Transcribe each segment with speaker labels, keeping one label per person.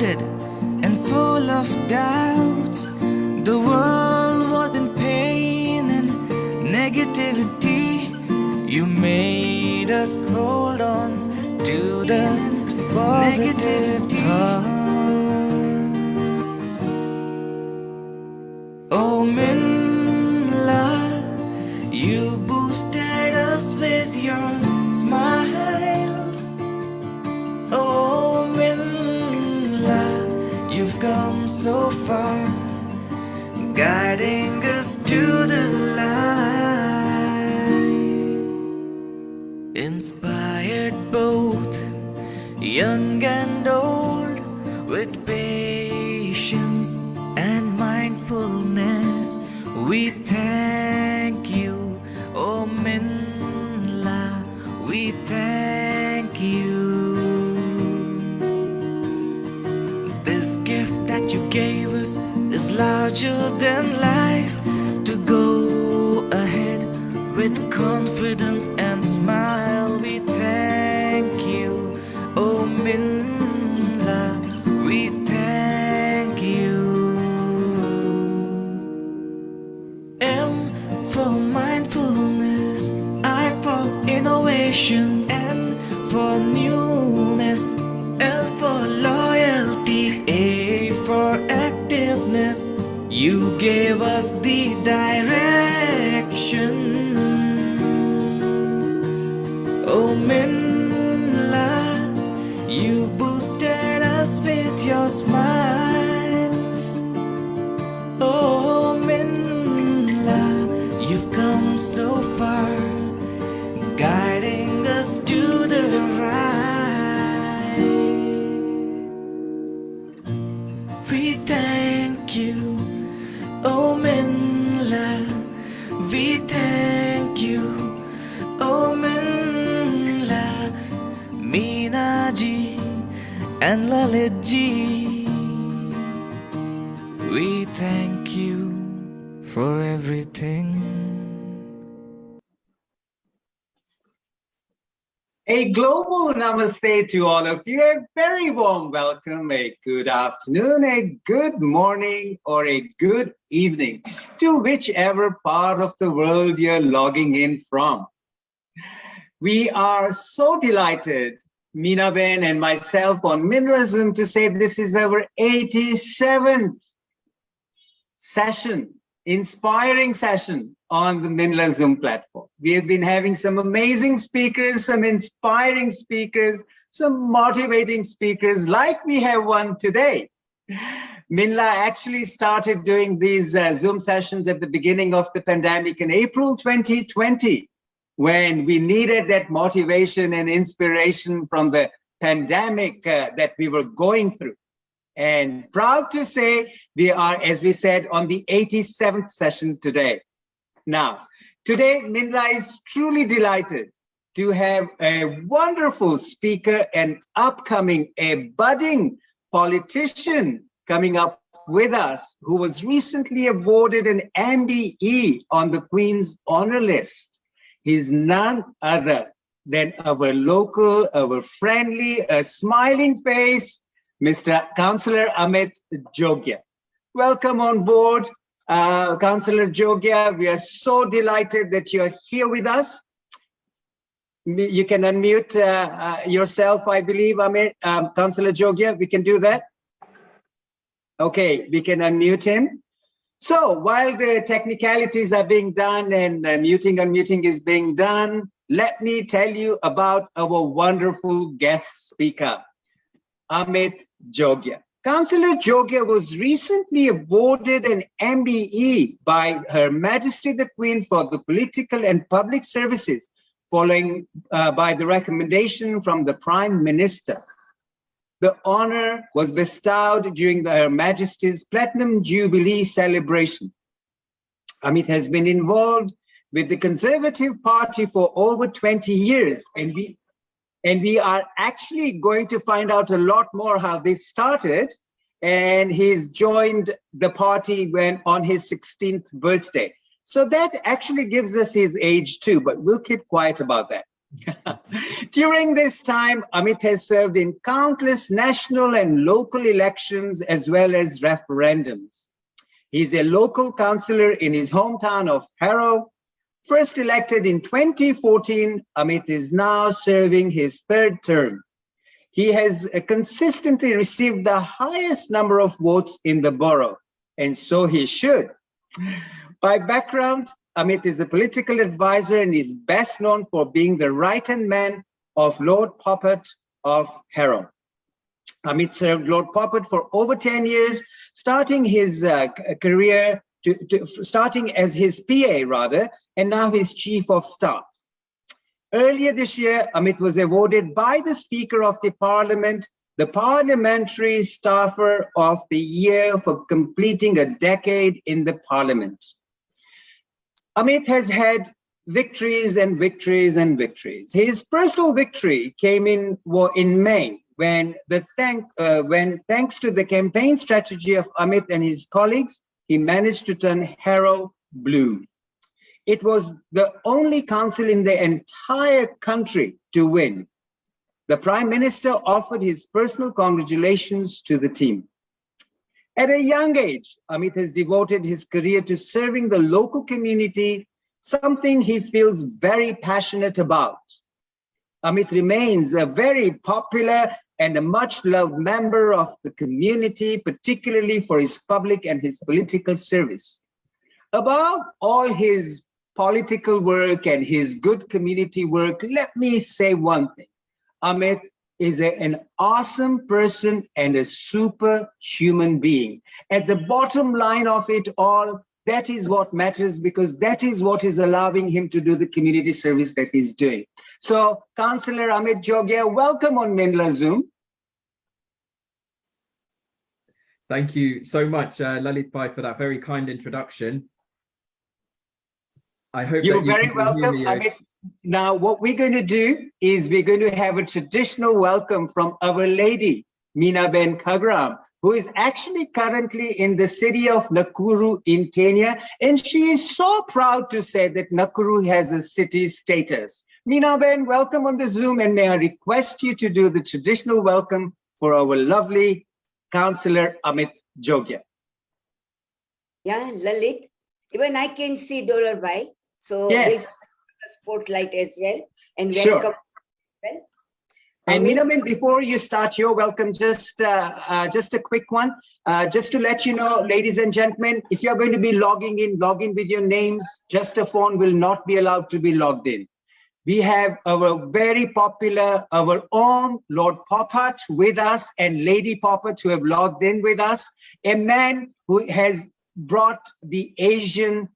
Speaker 1: crowded and full of doubts. The world was in pain and negativity. You made us hold on to the positive thoughts. Oh MINLA, you boosted us with your smiles. Oh MINLA, you've come so far, guiding us to the light. Inspired both young and old with patience and mindfulness. We thank you, oh MINLA, we thank you. This gift that you gave us is larger than life. To go ahead with confidence and smile, we thank you, oh MINLA, we thank you. M for mindfulness, I for innovation, N for newness, L for loyalty, A for activeness. You gave us the direction. Oh MINLA, you boosted us with your smiles. Oh MINLA, you've come so far, guiding us to the right. We thank you, oh MINLA, we thank you, oh MINLA, Meena ji and Lalit ji. We thank you for everything.
Speaker 2: A global namaste to all of you. A very warm welcome, a good afternoon, a good morning, or a good evening to whichever part of the world you're logging in from. We are so delighted, Meena Ben and myself on MINLA Zoom, to say this is our 87th session, inspiring session on the MINLA Zoom platform. We have been having some amazing speakers, some inspiring speakers, some motivating speakers, like we have one today. MINLA actually started doing these Zoom sessions at the beginning of the pandemic in April 2020, when we needed that motivation and inspiration from the pandemic that we were going through. And proud to say we are, as we said, on the 87th session today. Now, today, MINLA is truly delighted to have a wonderful speaker and upcoming, a budding politician coming up with us, who was recently awarded an MBE on the Queen's Honor List. He's none other than our local, our friendly, a smiling face, Mr. Councillor Amit Jogia. Welcome on board, Councillor Jogia. We are so delighted that you're here with us. You can unmute yourself, I believe, Amit, Councillor Jogia. We can do that? Okay, we can unmute him. So while the technicalities are being done and muting, unmuting is being done, let me tell you about our wonderful guest speaker, Amit Jogia. Councillor Jogia was recently awarded an MBE by Her Majesty the Queen for the political and public services, following by the recommendation from the Prime Minister. The honor was bestowed during Her Majesty's Platinum Jubilee celebration. Amit has been involved with the Conservative Party for over 20 years, and we are actually going to find out a lot more how this started. And he's joined the party when on his 16th birthday. So that actually gives us his age too, but we'll keep quiet about that. During this time, Amit has served in countless national and local elections as well as referendums. He's a local councillor in his hometown of Harrow. First elected in 2014, Amit is now serving his third term. He has consistently received the highest number of votes in the borough, and so he should. By background, Amit is a political advisor and is best known for being the right-hand man of Lord Poppet of Harrow. Amit served Lord Poppet for over 10 years, starting his career, starting as his PA rather, and now his Chief of Staff. Earlier this year, Amit was awarded by the Speaker of the Parliament the Parliamentary Staffer of the Year for completing a decade in the Parliament. Amit has had victories and victories and victories. His personal victory came in May when, thanks to the campaign strategy of Amit and his colleagues, he managed to turn Harrow blue. It was the only council in the entire country to win. The Prime Minister offered his personal congratulations to the team. At a young age, Amit has devoted his career to serving the local community, something he feels very passionate about. Amit remains a very popular and a much-loved member of the community, particularly for his public and his political service. Above all his political work and his good community work, let me say one thing. Amit is an awesome person and a superhuman being. At the bottom line of it all, that is what matters, because that is what is allowing him to do the community service that he's doing. So, Councillor Amit Jogia, welcome on MINLA Zoom.
Speaker 3: Thank you so much, Lalit Bhai, for that very kind introduction. I hope
Speaker 2: you're
Speaker 3: that you
Speaker 2: very
Speaker 3: can
Speaker 2: welcome,
Speaker 3: hear me.
Speaker 2: Amit. Now, what we're going to do is we're going to have a traditional welcome from Our Lady, Meena Ben Khagram, who is actually currently in the city of Nakuru in Kenya. And she is so proud to say that Nakuru has a city status. Meena Ben, welcome on the Zoom, and may I request you to do the traditional welcome for our lovely Councillor Amit Jogia.
Speaker 4: Yeah, Lalit, even I can see Dollar Bhai. So
Speaker 2: yes.
Speaker 4: we'll put the spotlight as well, and
Speaker 2: sure.
Speaker 4: welcome as well.
Speaker 2: And Meena Ben, before you start your welcome, just a quick one. Just to let you know, ladies and gentlemen, if you're going to be logging in, log in with your names. Just a phone will not be allowed to be logged in. We have our very popular, our own Lord Poppet with us and Lady Poppet who have logged in with us. A man who has brought the Asian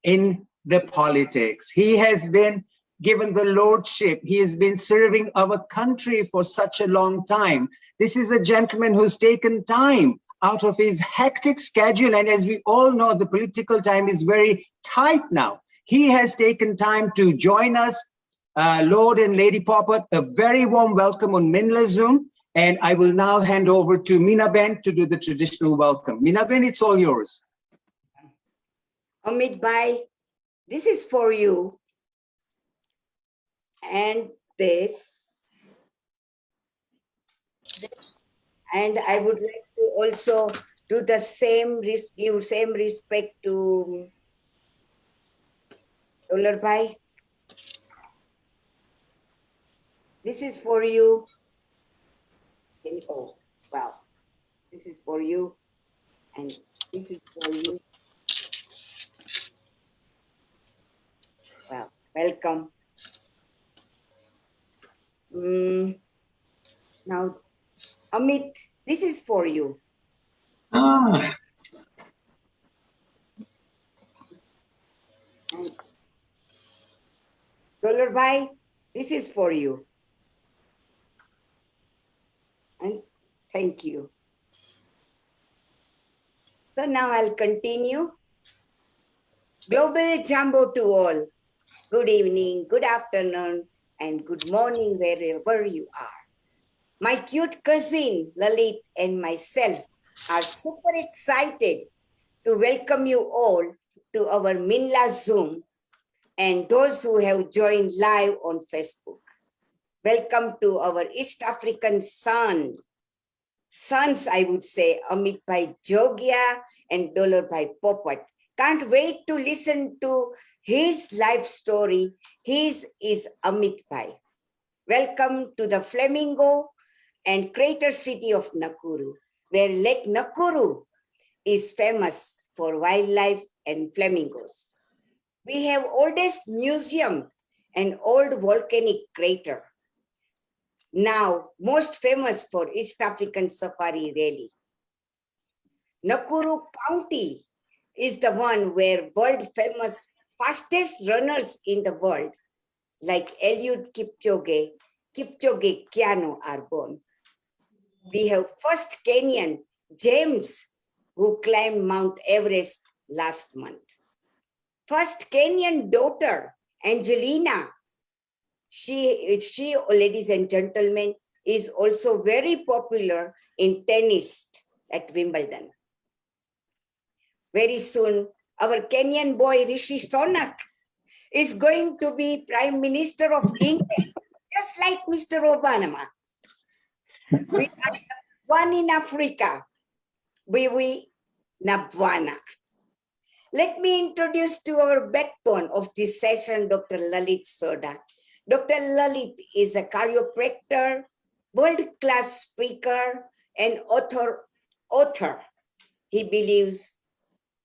Speaker 2: in the politics. He has been given the lordship. He has been serving our country for such a long time. This is a gentleman who's taken time out of his hectic schedule. And as we all know, the political time is very tight now. He has taken time to join us. Lord and Lady Poppet, a very warm welcome on MINLA Zoom. And I will now hand over to Meena Ben to do the traditional welcome. Meena Ben, it's all yours.
Speaker 4: Amit Bhai, this is for you. And this. And I would like to also do the same, give same respect to Dollar Bhai. This is for you. Oh, wow. This is for you. And this is for you. Wow, welcome. Now, Amit, this is for you.
Speaker 2: Ah.
Speaker 4: And Dollar Bhai, this is for you. And thank you. So now I'll continue. Global Jumbo to all. Good evening, good afternoon, and good morning wherever you are. My cute cousin Lalit and myself are super excited to welcome you all to our MINLA Zoom and those who have joined live on Facebook. welcome to our East African sons, I would say, Amit Bhai Jogia and Dolor Bhai Popat. Can't wait to listen to his life story. His is Amit Bhai. Welcome to the Flamingo and crater city of Nakuru, where Lake Nakuru is famous for wildlife and flamingos. We have oldest museum and old volcanic crater. Now most famous for East African safari rally. Nakuru County is the one where world famous fastest runners in the world like Eliud Kipchoge, Kipchoge Keino are born. We have first Kenyan, James, who climbed Mount Everest last month. First Kenyan daughter, Angelina. She, ladies and gentlemen, is also very popular in tennis at Wimbledon. Very soon, our Kenyan boy, Rishi Sunak, is going to be Prime Minister of England, just like Mr. Obama. We are one in Africa. We Nabwana. Let me introduce to our backbone of this session, Dr. Lalit Soda. Dr. Lalit is a chiropractor, world-class speaker, and author. He believes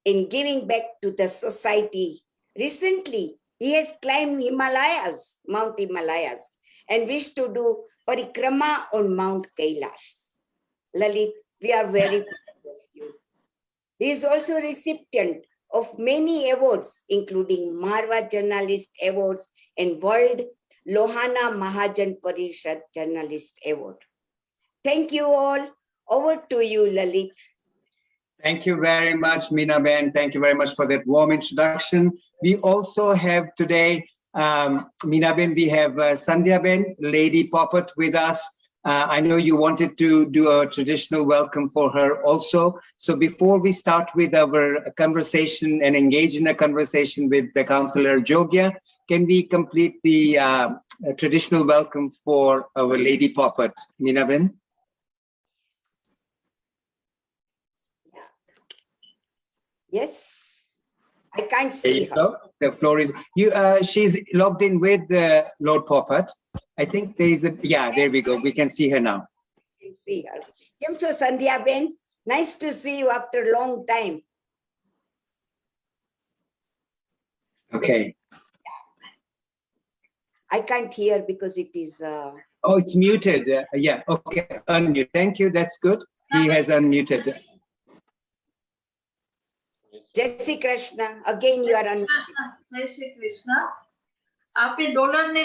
Speaker 4: in giving back to the society. Recently, he has climbed Himalayas, Mount Himalayas, and wished to do parikrama on Mount Kailash. Lalit, we are very proud of you. He is also a recipient of many awards, including Marwa Journalist Awards and World Lohana Mahajan Parishad Journalist Award. Thank you all. Over to you, Lalit.
Speaker 2: Thank you very much, Meena Ben. Thank you very much for that warm introduction. We also have today, Meena Ben, we have Sandhya Ben, Lady Poppet with us. I know you wanted to do a traditional welcome for her also. So before we start with our conversation and engage in a conversation with the Councillor Jogia, can we complete the traditional welcome for our Lady Poppet, Meena Ben?
Speaker 4: Yes, I can't see her.
Speaker 2: The floor is you. She's logged in with Lord Poppet. I think there is a, yeah, there we go. We can see her now.
Speaker 4: I can see her. Kem cho Sandhya Ben? Nice to see you after a long time.
Speaker 2: Okay.
Speaker 4: I can't hear because it is...
Speaker 2: Oh, it's muted. Yeah, okay, unmute. Thank you, that's good. He has unmuted.
Speaker 4: Jai Shri Krishna. Again, you are unmuted.
Speaker 5: Jai Shri Krishna. આપે dollar ને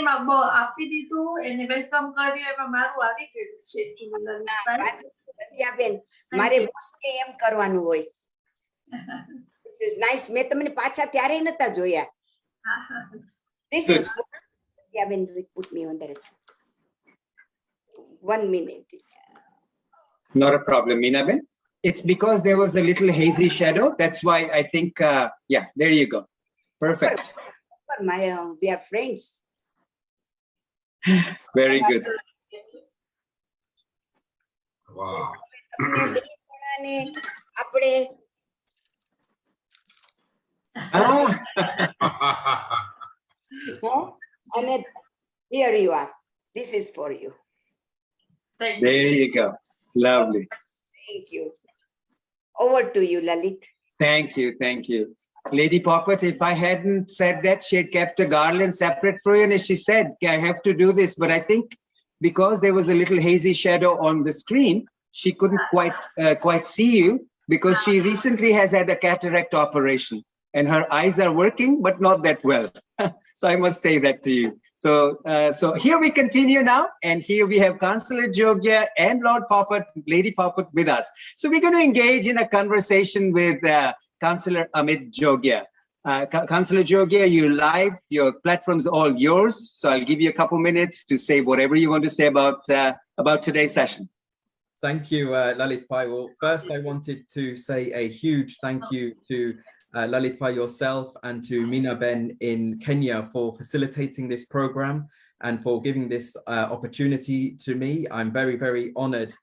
Speaker 5: આપી દીધું એને welcome કર્યું એમાં મારું આવી ગયું છે
Speaker 4: બેન મારે મોસ્ટલી એમ કરવાનું હોય નાઈસ મેં તમને પાછા ત્યારે નતા જોયા This is yeah, Ben, put me on that. 1 minute.
Speaker 2: Not a problem, Meena Ben. It's because there was a little hazy shadow. That's why I think, yeah, there you go. Perfect.
Speaker 4: We are friends.
Speaker 2: Very good.
Speaker 6: Wow.
Speaker 4: And here you are. This is for you.
Speaker 2: There you go. Lovely.
Speaker 4: Thank you. Over to you, Lalit.
Speaker 2: Thank you. Thank you. Lady Poppet, if I hadn't said that, she had kept a garland separate for you. And she said, I have to do this. But I think because there was a little hazy shadow on the screen, she couldn't quite see you because she recently has had a cataract operation and her eyes are working, but not that well. So I must say that to you. So here we continue now. And here we have Councillor Jogia and Lord Poppet, Lady Poppet with us. So we're going to engage in a conversation with Councillor Amit Jogia. Councillor Jogia, you're live. Your platform's all yours. So I'll give you a couple minutes to say whatever you want to say about today's session.
Speaker 3: Thank you, Lalit Bhai. Well, first I wanted to say a huge thank you to Lalit Bhai yourself and to Meena Ben in Kenya for facilitating this program. and for giving this opportunity to me. I'm very, very honored.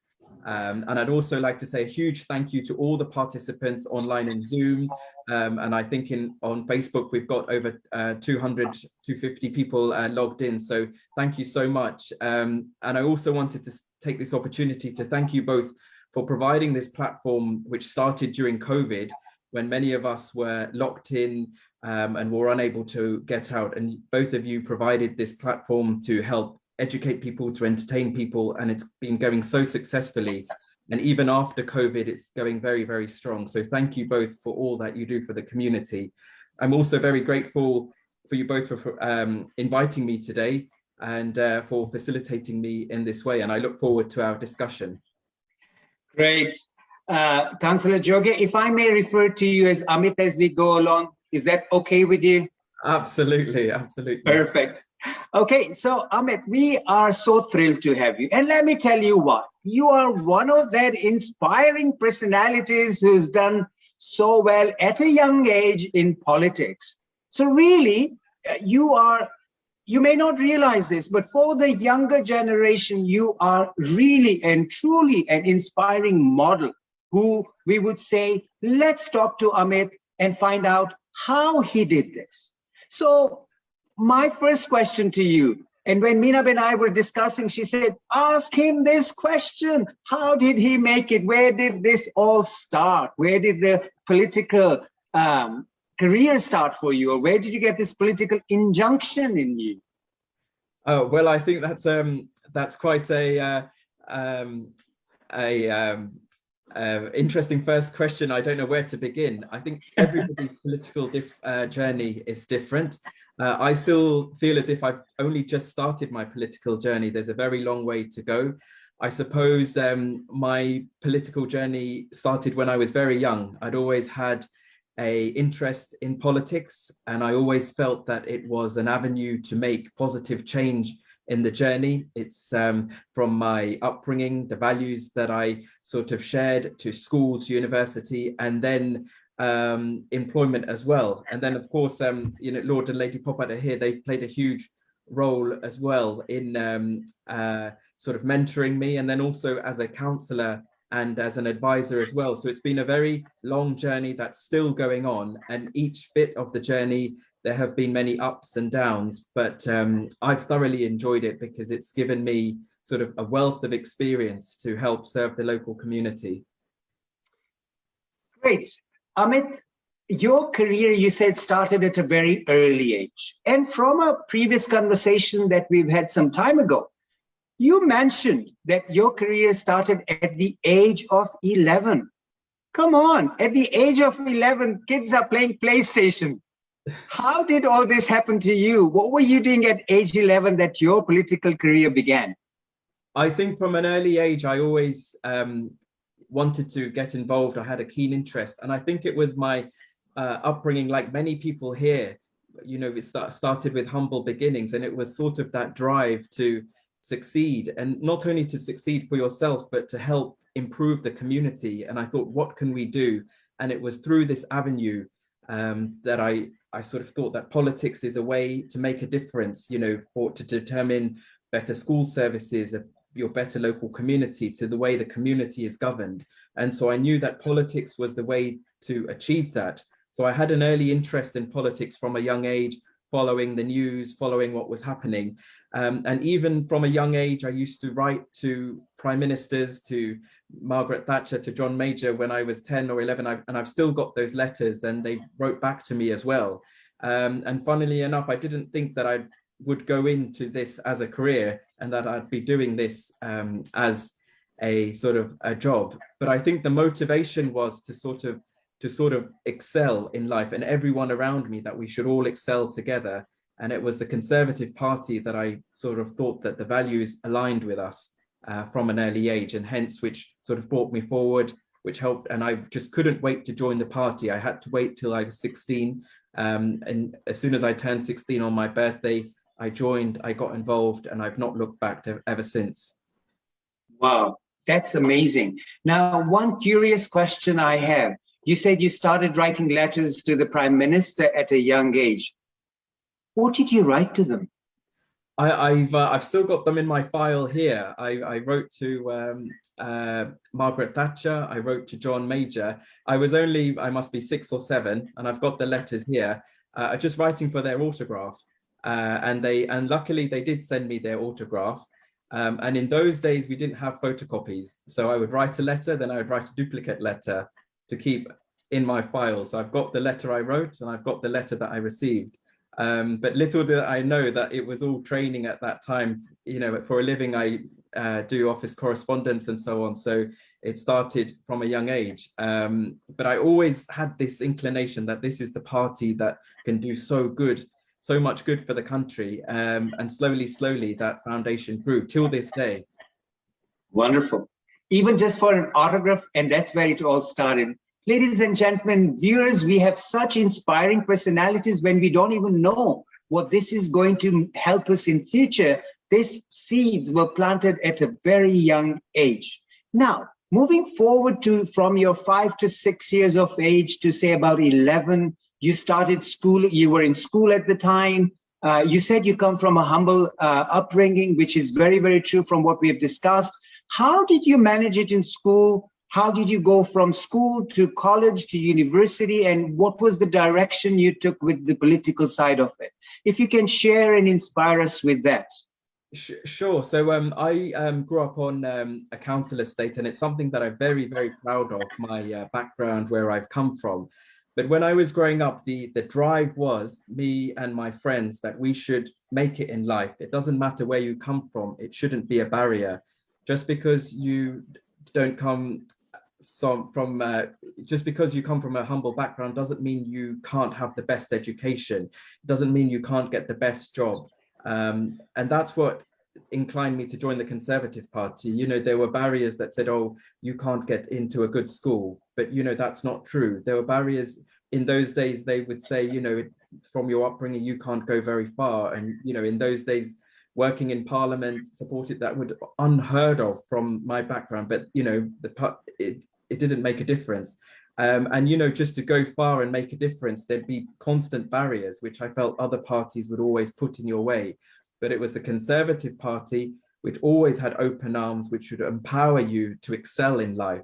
Speaker 3: And I'd also like to say a huge thank you to all the participants online in Zoom. And I think on Facebook, we've got over 200, 250 people logged in. So thank you so much. And I also wanted to take this opportunity to thank you both for providing this platform, which started during COVID, when many of us were locked in and were unable to get out. And both of you provided this platform to help educate people, to entertain people, and it's been going so successfully. And even after COVID, it's going very, very strong. So thank you both for all that you do for the community. I'm also very grateful for you both for inviting me today and for facilitating me in this way. And I look forward to our discussion.
Speaker 2: Great. Councillor Jogia, if I may refer to you as Amit as we go along, is that okay with you?
Speaker 3: Absolutely, absolutely.
Speaker 2: Perfect. Okay, so Amit, we are so thrilled to have you. And let me tell you what, you are one of that inspiring personalities who's done so well at a young age in politics. So really, you may not realize this, but for the younger generation, you are really and truly an inspiring model who we would say, let's talk to Amit and find out how he did this. So my first question to you, and when Meenab and I were discussing, she said, ask him this question. How did he make it? Where did this all start? Where did the political career start for you? Or where did you get this political injunction in you?
Speaker 3: Oh, well, I think that's quite a interesting first question. I don't know where to begin. I think everybody's political journey is different. I still feel as if I've only just started my political journey. There's a very long way to go. I suppose my political journey started when I was very young. I'd always had an interest in politics, and I always felt that it was an avenue to make positive change in the journey. It's from my upbringing, the values that I sort of shared, to school, to university, and then employment as well. And then, of course, you know, Lord and Lady Popat are here. They played a huge role as well in sort of mentoring me, and then also as a councillor and as an advisor as well. So it's been a very long journey that's still going on, and each bit of the journey, there have been many ups and downs, but I've thoroughly enjoyed it because it's given me sort of a wealth of experience to help serve the local community.
Speaker 2: Great. Amit, your career, you said, started at a very early age. And from a previous conversation that we've had some time ago, you mentioned that your career started at the age of 11. Come on, at the age of 11, kids are playing PlayStation. How did all this happen to you? What were you doing at age 11 that your political career began?
Speaker 3: I think from an early age, I always wanted to get involved. I had a keen interest, and I think it was my upbringing, like many people here. You know, it started with humble beginnings, and it was sort of that drive to succeed, and not only to succeed for yourself, but to help improve the community. And I thought, what can we do? And it was through this avenue that I sort of thought that politics is a way to make a difference, you know, to determine better school services, your better local community, to the way the community is governed. And so I knew that politics was the way to achieve that. So I had an early interest in politics from a young age, following the news, following what was happening. And even from a young age, I used to write to prime ministers, to Margaret Thatcher, to John Major when I was 10 or 11, and I've still got those letters, and they wrote back to me as well. And funnily enough, I didn't think that I would go into this as a career and that I'd be doing this as a sort of a job. But I think the motivation was to sort of excel in life, and everyone around me, that we should all excel together. And it was the Conservative Party that I sort of thought that the values aligned with us from an early age, and hence which sort of brought me forward, which helped. And I just couldn't wait to join the party. I had to wait till I was 16. And as soon as I turned 16 on my birthday, I joined, I got involved, and I've not looked back ever since.
Speaker 2: Wow, that's amazing. Now, one curious question I have. You said you started writing letters to the Prime Minister at a young age. What did you write to them?
Speaker 3: I've still got them in my file here. I wrote to Margaret Thatcher. I wrote to John Major. I must be 6 or 7, and I've got the letters here. Just writing for their autograph, and luckily they did send me their autograph. And in those days we didn't have photocopies, so I would write a letter, then I would write a duplicate letter to keep in my file. So I've got the letter I wrote, and I've got the letter that I received. But little did I know that it was all training at that time. You know, for a living, I do office correspondence and so on. So it started from a young age. But I always had this inclination that this is the party that can do so much good for the country. And slowly, that foundation grew till this day.
Speaker 2: Wonderful. Even just for an autograph, and that's where it all started. Ladies and gentlemen, viewers, we have such inspiring personalities when we don't even know what this is going to help us in future. These seeds were planted at a very young age. Now, moving forward from your 5 to 6 years of age to say about 11, you started school, you were in school at the time. You said you come from a humble upbringing, which is very, very true from what we have discussed. How did you manage it in school? How did you go from school to college to university, and what was the direction you took with the political side of it? If you can share and inspire us with that.
Speaker 3: Sure. So I grew up on a council estate, and it's something that I'm very, very proud of, my background, where I've come from. But when I was growing up, the drive was me and my friends that we should make it in life. It doesn't matter where you come from. It shouldn't be a barrier. Just because you don't come just because you come from a humble background doesn't mean you can't have the best education. It doesn't mean you can't get the best job. And that's what inclined me to join the Conservative Party. You know, there were barriers that said, oh, you can't get into a good school. But, you know, that's not true. There were barriers in those days. They would say, you know, from your upbringing, you can't go very far. And, you know, in those days, working in Parliament supported that would unheard of from my background. But, you know, it didn't make a difference. And, you know, just to go far and make a difference, there'd be constant barriers, which I felt other parties would always put in your way. But it was the Conservative Party which always had open arms, which would empower you to excel in life,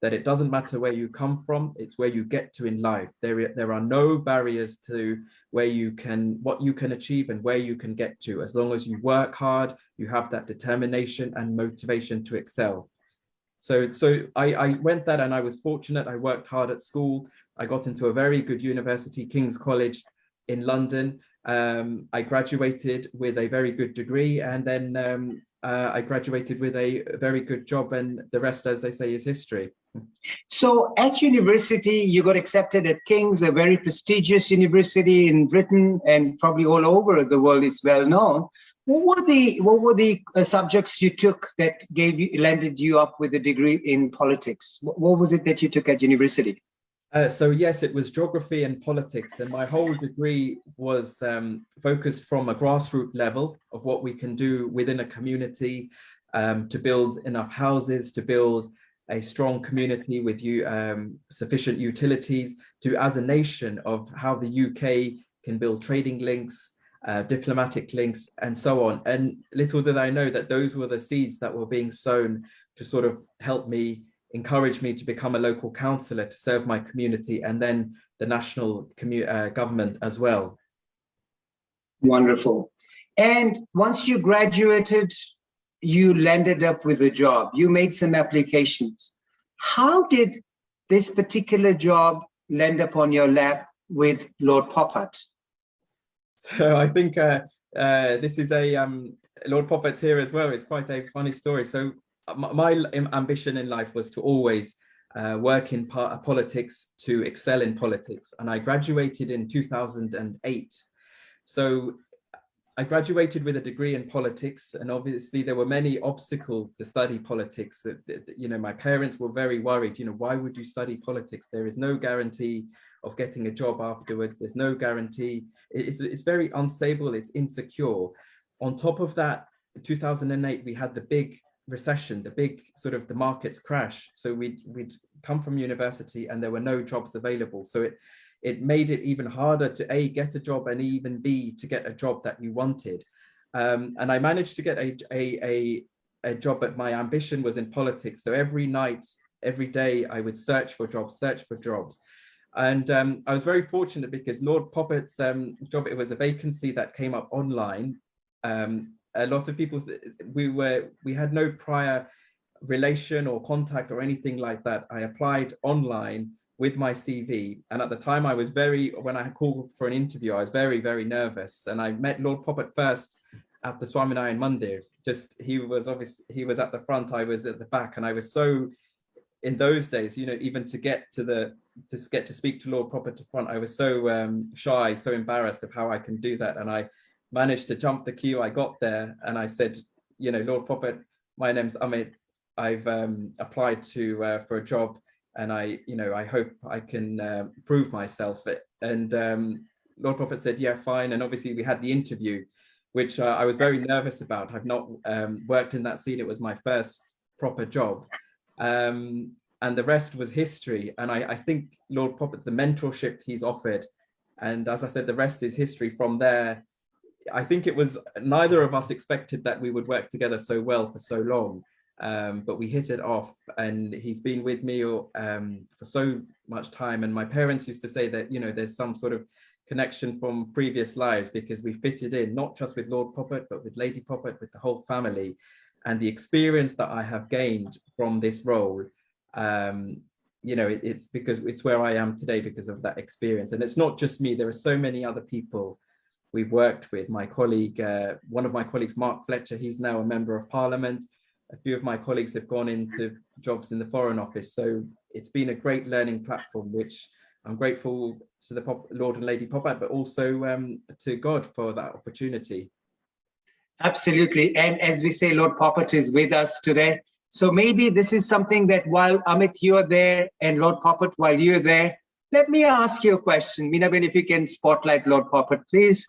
Speaker 3: that it doesn't matter where you come from, it's where you get to in life. There are no barriers to what you can achieve and where you can get to, as long as you work hard, you have that determination and motivation to excel. So I went that, and I was fortunate. I worked hard at school. I got into a very good university, King's College in London. I graduated with a very good degree, and then I graduated with a very good job, and the rest, as they say, is history.
Speaker 2: So at university, you got accepted at King's, a very prestigious university in Britain and probably all over the world. It's well known. What were the subjects you took that landed you up with a degree in politics? What was it that you took at university?
Speaker 3: So yes, it was geography and politics, and my whole degree was focused from a grassroots level of what we can do within a community to build enough houses, to build a strong community with sufficient utilities, to, as a nation, of how the UK can build trading links, diplomatic links, and so on. And little did I know that those were the seeds that were being sown to sort of help me, encourage me to become a local councillor, to serve my community, and then the national government as well.
Speaker 2: Wonderful. And once you graduated, you landed up with a job. You made some applications. How did this particular job land up on your lap with Lord Popat?
Speaker 3: So I think this is Lord Popat's here as well. It's quite a funny story. So my ambition in life was to always work in politics, to excel in politics. And I graduated in 2008. So I graduated with a degree in politics, and obviously there were many obstacles to study politics. You know, my parents were very worried, you know, why would you study politics? There is no guarantee of getting a job afterwards. There's no guarantee. It's very unstable. It's insecure. On top of that, in 2008, we had the big recession, the markets crash. So we'd come from university and there were no jobs available. So it made it even harder to A, get a job, and even B, to get a job that you wanted. And I managed to get a job, but my ambition was in politics. So every night, every day, I would search for jobs. And I was very fortunate because Lord Poppet's job, it was a vacancy that came up online. A lot of people, we had no prior relation or contact or anything like that. I applied online with my CV. And at the time when I called for an interview, I was very, very nervous. And I met Lord Poppet first at the Swaminarayan Mandir. He was at the front, I was at the back. And I was so, in those days, even to get to speak to Lord Poppet to front, I was so shy, so embarrassed of how I can do that. And I managed to jump the queue. I got there and I said, Lord Poppet, my name's Amit. I've applied for a job, and I hope I can prove myself. And Lord Poppet said, yeah, fine. And obviously we had the interview, which I was very nervous about. I've not worked in that scene. It was my first proper job. And the rest was history. And I think Lord Poppet, the mentorship he's offered, and as I said, the rest is history from there. I think it was neither of us expected that we would work together so well for so long. But we hit it off, and he's been with me for so much time. And my parents used to say that, there's some sort of connection from previous lives, because we fitted in, not just with Lord Poppet, but with Lady Poppet, with the whole family. And the experience that I have gained from this role, it's because it's where I am today because of that experience. And it's not just me, there are so many other people we've worked with. My colleague, one of my colleagues, Mark Fletcher, he's now a member of Parliament. A few of my colleagues have gone into jobs in the Foreign Office. So it's been a great learning platform, which I'm grateful to the Lord and Lady Poppet, but also to God for that opportunity.
Speaker 2: Absolutely. And as we say, Lord Poppet is with us today. So maybe this is something that while Amit, you're there, and Lord Poppet, while you're there, let me ask you a question. Meenaben, if you can spotlight Lord Poppet, please.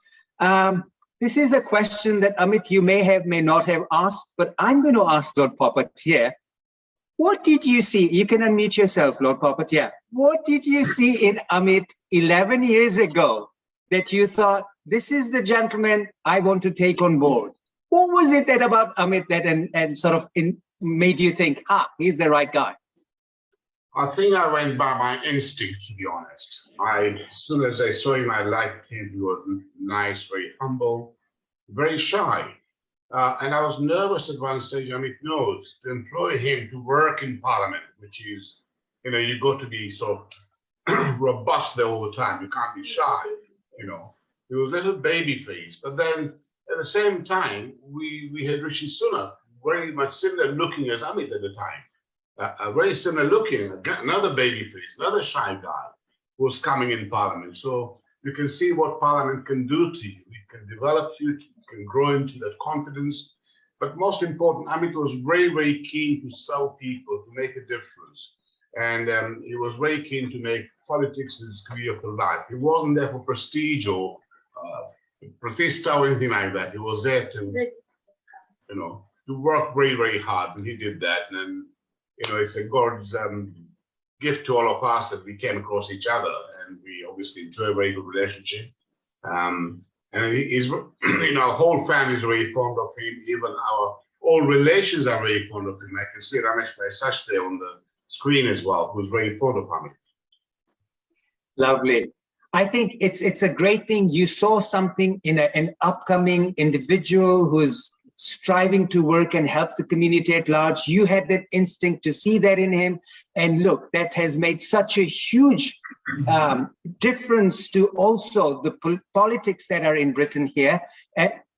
Speaker 2: This is a question that Amit, you may not have asked, but I'm going to ask Lord Poppet here. What did you see? You can unmute yourself, Lord Poppet. Yeah. What did you see in Amit 11 years ago that you thought, this is the gentleman I want to take on board? What was it that about Amit that and sort of made you think, he's the right guy?
Speaker 6: I think I went by my instinct, to be honest. As soon as I saw him, I liked him. He was nice, very humble, very shy. And I was nervous at one stage, Amit knows, to employ him to work in Parliament, which is, you got to be so robust there all the time. You can't be shy, He was a little baby face. But then at the same time, we had Rishi Sunak, very much similar looking as Amit at the time. A very similar looking, another baby face, another shy guy who was coming in Parliament. So you can see what Parliament can do to you. It can develop you, it can grow into that confidence. But most important, Amit was very, very keen to serve people, to make a difference. And he was very keen to make politics his career for life. He wasn't there for prestige or pratista or anything like that. He was there to, to work very, very hard. And he did that. And it's a God's gift to all of us that we came across each other, and we obviously enjoy a very good relationship. And he's, our whole family is very fond of him. Even our all relations are very fond of him. I can see Ramesh Bhai there on the screen as well, who's very fond of him.
Speaker 2: Lovely. I think it's a great thing. You saw something in an upcoming individual who's striving to work and help the community at large. You had that instinct to see that in him. And look, that has made such a huge difference to also the politics that are in Britain here.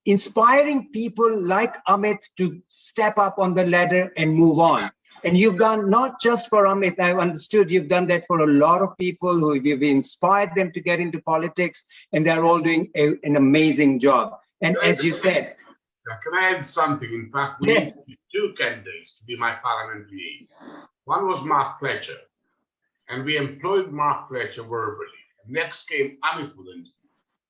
Speaker 2: Inspiring people like Amit to step up on the ladder and move on. And you've done not just for Amit, I understood you've done that for a lot of people who you've inspired them to get into politics, and they're all doing an amazing job. And as you said,
Speaker 6: can I add something? In fact, we had two candidates to be my parliamentary aide. One was Mark Fletcher, and we employed Mark Fletcher verbally. Next came Amit for the interview.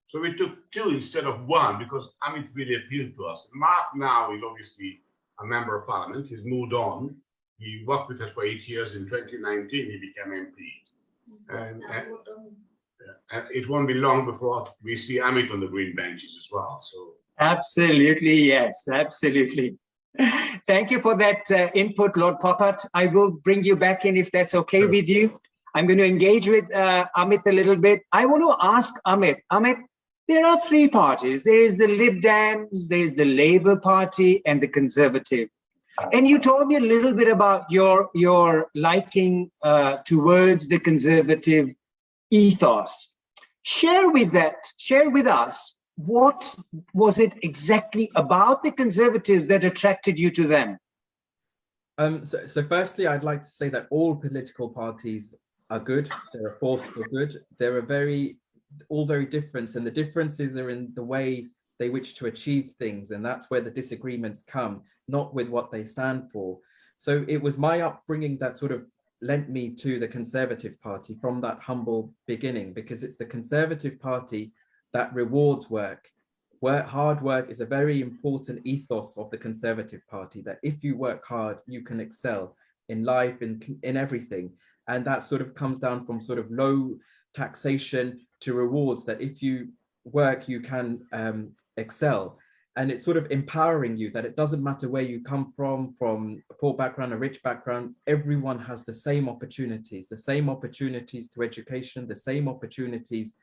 Speaker 6: So we took two instead of one because Amit really appealed to us. Mark now is obviously a member of Parliament. He's moved on. He worked with us for 8 years. In 2019, he became MP. And it won't be long before we see Amit on the green benches as well. So
Speaker 2: Absolutely, yes, absolutely. Thank you for that input, Lord Popat. I will bring you back in if that's okay with you. I'm going to engage with Amit a little bit. I want to ask Amit. Amit, there are three parties. There is the Lib Dems, there is the Labour Party, and the Conservative. And you told me a little bit about your liking towards the Conservative ethos. Share with us, what was it exactly about the Conservatives that attracted you to them?
Speaker 3: So firstly, I'd like to say that all political parties are good. They're a force for good. They're all very different, and the differences are in the way they wish to achieve things, and that's where the disagreements come, not with what they stand for. So it was my upbringing that sort of lent me to the Conservative Party from that humble beginning, because it's the Conservative Party that rewards work. Hard work is a very important ethos of the Conservative Party, that if you work hard, you can excel in life, in everything. And that sort of comes down from sort of low taxation to rewards, that if you work, you can excel. And it's sort of empowering you that it doesn't matter where you come from a poor background, a rich background, everyone has the same opportunities to education, the same opportunities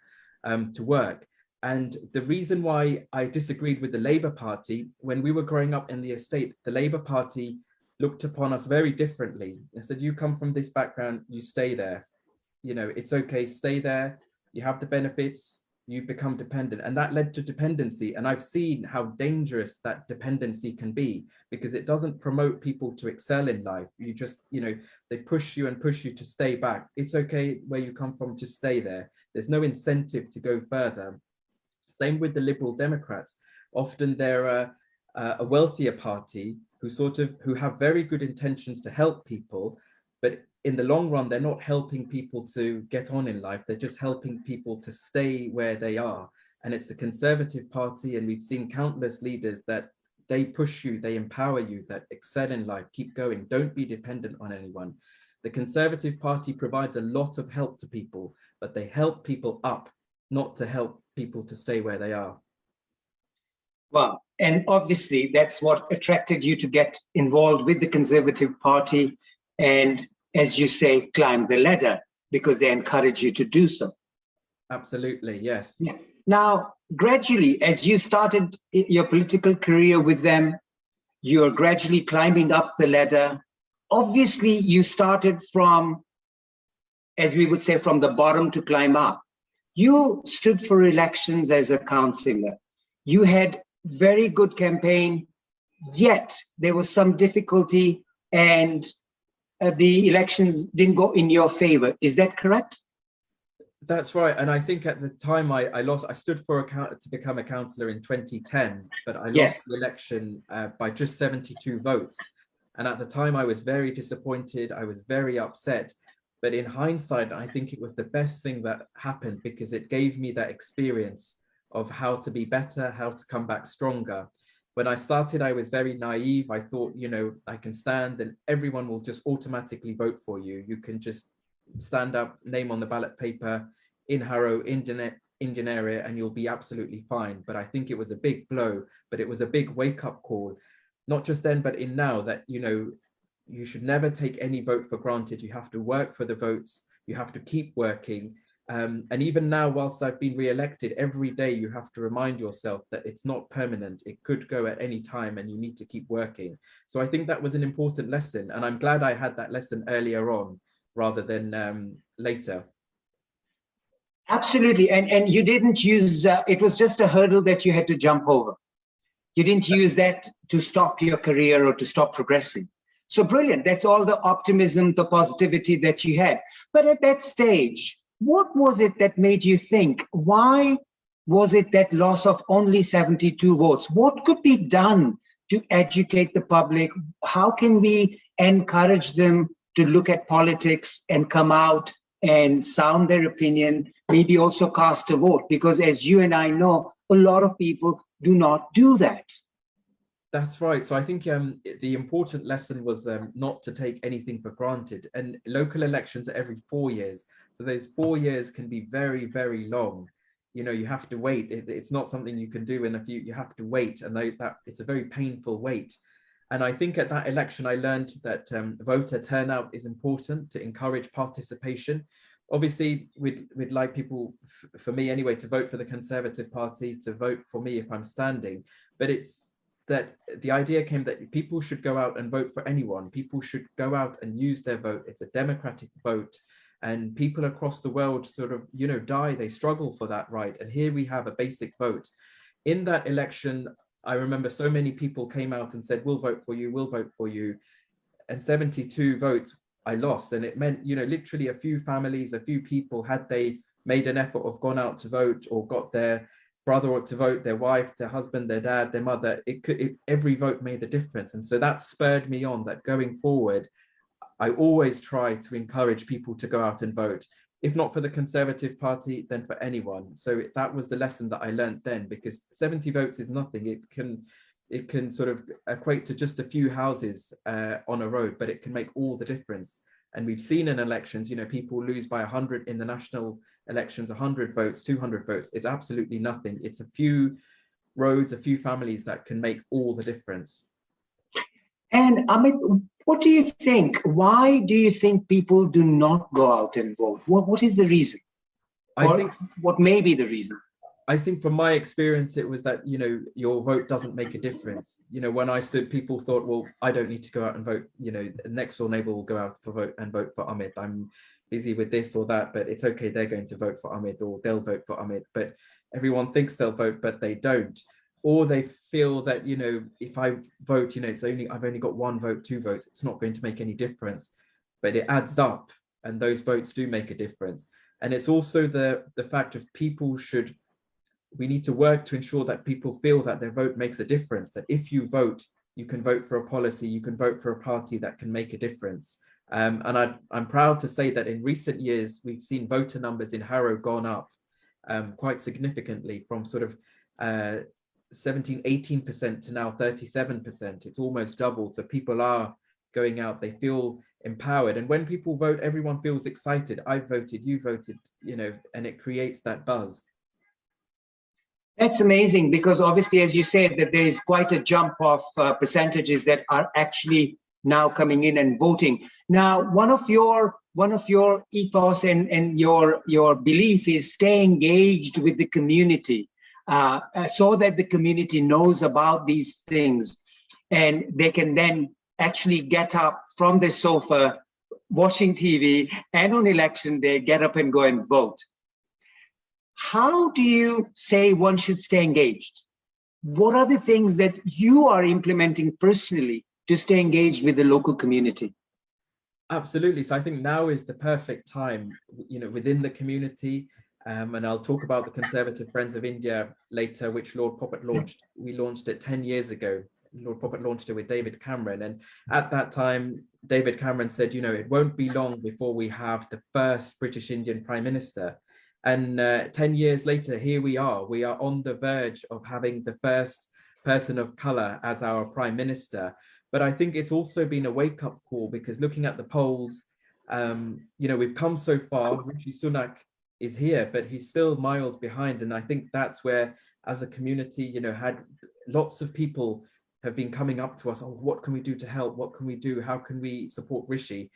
Speaker 3: to work. And the reason why I disagreed with the Labour Party, when we were growing up in the estate, the Labour Party looked upon us very differently. They said, you come from this background, you stay there. You know, it's okay, stay there, you have the benefits, you become dependent. And that led to dependency. And I've seen how dangerous that dependency can be, because it doesn't promote people to excel in life. You just, you know, they push you to stay back. It's okay where you come from, just stay there. There's no incentive to go further. Same with the Liberal Democrats. Often they're a wealthier party who have very good intentions to help people, but in the long run, they're not helping people to get on in life. They're just helping people to stay where they are. And it's the Conservative Party, and we've seen countless leaders that they push you, they empower you, that excel in life, keep going, don't be dependent on anyone. The Conservative Party provides a lot of help to people, but they help people up, not to help people to stay where they are.
Speaker 2: Wow. And obviously that's what attracted you to get involved with the Conservative Party and, as you say, climb the ladder, because they encourage you to do so.
Speaker 3: Absolutely, yes.
Speaker 2: Yeah. Now, gradually, as you started your political career with them, you're gradually climbing up the ladder. Obviously, you started from, as we would say, from the bottom to climb up. You stood for elections as a councillor. You had very good campaign, yet there was some difficulty and the elections didn't go in your favor. Is that correct?
Speaker 3: That's right. And I think at the time I stood to become a councillor in 2010, but I lost the election by just 72 votes. And at the time I was very disappointed. I was very upset. But in hindsight, I think it was the best thing that happened, because it gave me that experience of how to be better, how to come back stronger. When I started, I was very naive. I thought, you know, I can stand and everyone will just automatically vote for you. You can just stand up, name on the ballot paper in Harrow, Indian area, and you'll be absolutely fine. But I think it was a big blow, but it was a big wake-up call, not just then, but in now, that, you know, you should never take any vote for granted. You have to work for the votes. You have to keep working. And even now, whilst I've been re-elected, every day you have to remind yourself that it's not permanent. It could go at any time and you need to keep working. So I think that was an important lesson. And I'm glad I had that lesson earlier on rather than later.
Speaker 2: Absolutely. And you didn't use, it was just a hurdle that you had to jump over. You didn't use that to stop your career or to stop progressing. So brilliant. That's all the optimism, the positivity that you had. But at that stage, what was it that made you think, why was it that loss of only 72 votes? What could be done to educate the public? How can we encourage them to look at politics and come out and sound their opinion, maybe also cast a vote? Because as you and I know, a lot of people do not do that.
Speaker 3: That's right. So I think the important lesson was not to take anything for granted. And local elections are every 4 years. So those 4 years can be very, very long. you know, you have to wait. It's not something you can do in a few, you have to wait, and that it's a very painful wait. And I think at that election, I learned that voter turnout is important to encourage participation. Obviously, we'd like people, for me anyway, to vote for the Conservative Party, to vote for me if I'm standing. But it's that the idea came that people should go out and vote for anyone. People should go out and use their vote. It's a democratic vote. And people across the world sort of, you know, they struggle for that right. And here we have a basic vote. In that election, I remember so many people came out and said, we'll vote for you, we'll vote for you. And 72 votes I lost. And it meant, you know, literally a few families, a few people, had they made an effort of gone out to vote or got their brother to vote, their wife, their husband, their dad, their mother, every vote made a difference. And so that spurred me on that going forward, I always try to encourage people to go out and vote. If not for the Conservative Party, then for anyone. So that was the lesson that I learned then, because 70 votes is nothing. It can sort of equate to just a few houses on a road, but it can make all the difference. And we've seen in elections, you know, people lose by 100 in the national elections, 100 votes, 200 votes. It's absolutely nothing. It's a few roads, a few families that can make all the difference.
Speaker 2: And Amit, what do you think? Why do you think people do not go out and vote? What is the reason?
Speaker 3: I think
Speaker 2: what may be the reason?
Speaker 3: I think from my experience, it was that, you know, your vote doesn't make a difference. You know, when I stood, people thought, well, I don't need to go out and vote. You know, the next door neighbor will go out for vote for Amit. I'm busy with this or that, but it's okay. They're going to vote for Amit, or they'll vote for Amit. But everyone thinks they'll vote, but they don't. Or they feel that, you know, if I vote, you know, I've only got 1 vote, 2 votes. It's not going to make any difference, but it adds up, and those votes do make a difference. And it's also the fact of we need to work to ensure that people feel that their vote makes a difference, that if you vote, you can vote for a policy, you can vote for a party that can make a difference. And I'm proud to say that in recent years, we've seen voter numbers in Harrow gone up quite significantly, from sort of 17-18% to now 37%. It's almost doubled. So people are going out, they feel empowered. And when people vote, everyone feels excited. I voted, you voted, you know, and it creates that buzz.
Speaker 2: That's amazing, because obviously, as you said, that there is quite a jump of percentages that are actually now coming in and voting. Now, one of your ethos and your belief is stay engaged with the community, so that the community knows about these things, and they can then actually get up from their sofa, watching TV, and on election day, get up and go and vote. How do you say one should stay engaged? What are the things that you are implementing personally to stay engaged with the local community?
Speaker 3: Absolutely. So I think now is the perfect time, you know, within the community. And I'll talk about the Conservative Friends of India later, which Lord Poppet launched. We launched it 10 years ago. Lord Poppet launched it with David Cameron. And at that time, David Cameron said, you know, it won't be long before we have the first British Indian Prime Minister. And 10 years later, here we are. We are on the verge of having the first person of colour as our Prime Minister. But I think it's also been a wake-up call, because looking at the polls, you know, we've come so far. Rishi Sunak is here, but he's still miles behind. And I think that's where, as a community, you know, had lots of people have been coming up to us. Oh, what can we do to help? What can we do? How can we support Rishi?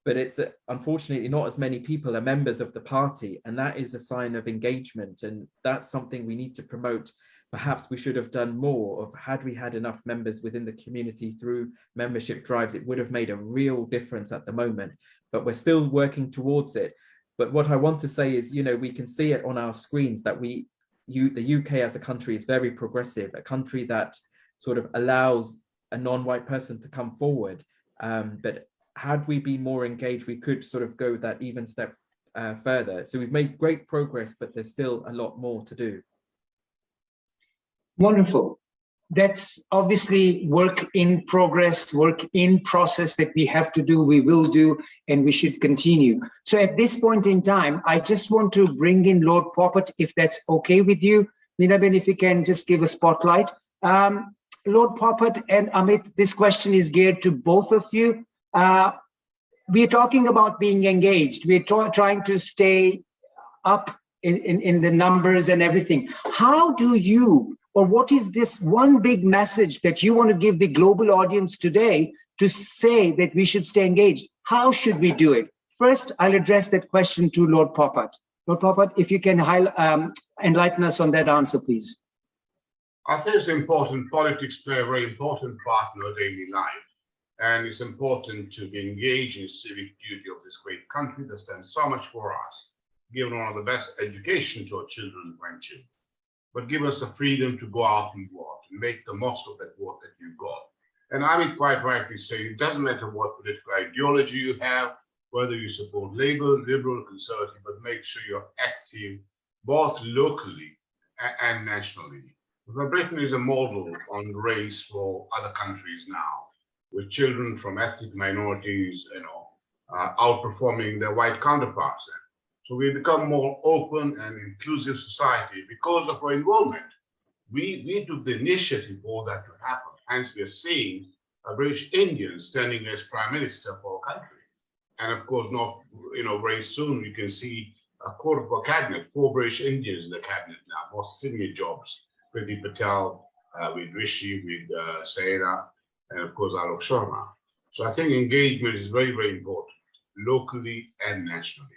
Speaker 3: But it's unfortunately not as many people are members of the party, and that is a sign of engagement, and that's something we need to promote. Perhaps we should have done more of, had we had enough members within the community through membership drives, it would have made a real difference at the moment, but we're still working towards it. But what I want to say is, you know, we can see it on our screens that the UK as a country is very progressive, a country that sort of allows a non-white person to come forward. But had we been more engaged, we could sort of go that even step further. So we've made great progress, but there's still a lot more to do.
Speaker 2: Wonderful. That's obviously work in progress, work in process that we have to do, we will do, and we should continue. So at this point in time, I just want to bring in Lord Poppet, if that's okay with you. Minaben, if you can just give a spotlight. Lord Poppet and Amit, this question is geared to both of you. We're talking about being engaged. We're trying to stay up in the numbers and everything. How do you, or what is this one big message that you want to give the global audience today to say that we should stay engaged? How should we do it? First, I'll address that question to Lord Popat. Lord Popat, if you can enlighten us on that answer, please.
Speaker 6: I think it's important. Politics play a very important part in our daily life. And it's important to be engaged in civic duty of this great country that stands so much for us, given one of the best education to our children and grandchildren. But give us the freedom to go out and vote and make the most of that vote that you've got. And Amit quite rightly saying it doesn't matter what political ideology you have, whether you support Labour, Liberal, Conservative, but make sure you're active both locally and nationally. Because Britain is a model on race for other countries now, with children from ethnic minorities, outperforming their white counterparts. So we become more open and inclusive society because of our involvement. We took the initiative for that to happen. Hence, we are seeing a British Indian standing as Prime Minister for our country. And of course, not, very soon you can see a quarter of our cabinet, 4 British Indians in the cabinet now, more senior jobs, Priti Patel, with Rishi, with Saira, and of course, Alok Sharma. So I think engagement is very, very important, locally and nationally.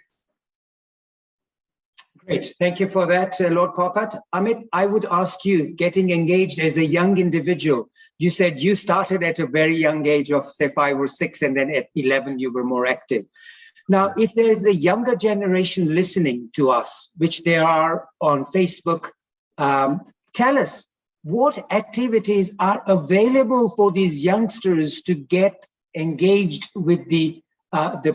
Speaker 2: Great, thank you for that, Lord Popat. Amit, I would ask you, getting engaged as a young individual, you said you started at a very young age of, say, 5 or 6, and then at 11 you were more active. Now, if there is a younger generation listening to us, which there are on Facebook, tell us what activities are available for these youngsters to get engaged with the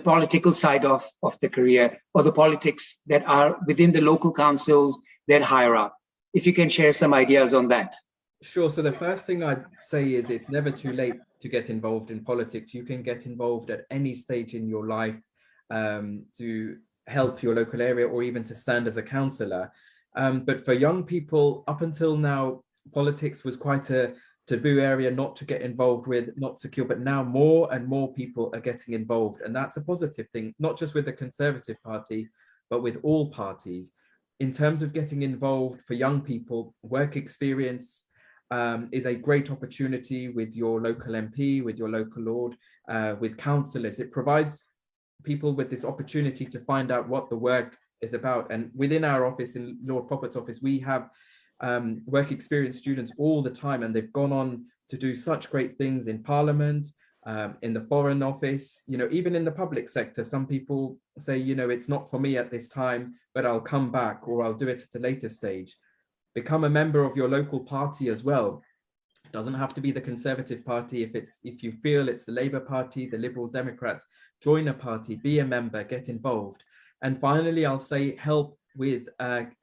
Speaker 2: political side of the career, or the politics that are within the local councils that higher up. If you can share some ideas on that.
Speaker 3: Sure. So the first thing I'd say is it's never too late to get involved in politics. You can get involved at any stage in your life to help your local area, or even to stand as a councillor. But for young people, up until now, politics was quite a taboo area not to get involved with, not secure, but now more and more people are getting involved. And that's a positive thing, not just with the Conservative Party, but with all parties. In terms of getting involved for young people, work experience is a great opportunity with your local MP, with your local lord, with councillors. It provides people with this opportunity to find out what the work is about. And within our office, in Lord Popat's office, we have work experience students all the time, and they've gone on to do such great things in Parliament, in the Foreign Office, even in the public sector. Some people say, it's not for me at this time, but I'll come back, or I'll do it at a later stage. Become a member of your local party as well. It doesn't have to be the Conservative Party. If you feel it's the Labour Party, the Liberal Democrats, join a party, be a member, get involved. And finally, I'll say help with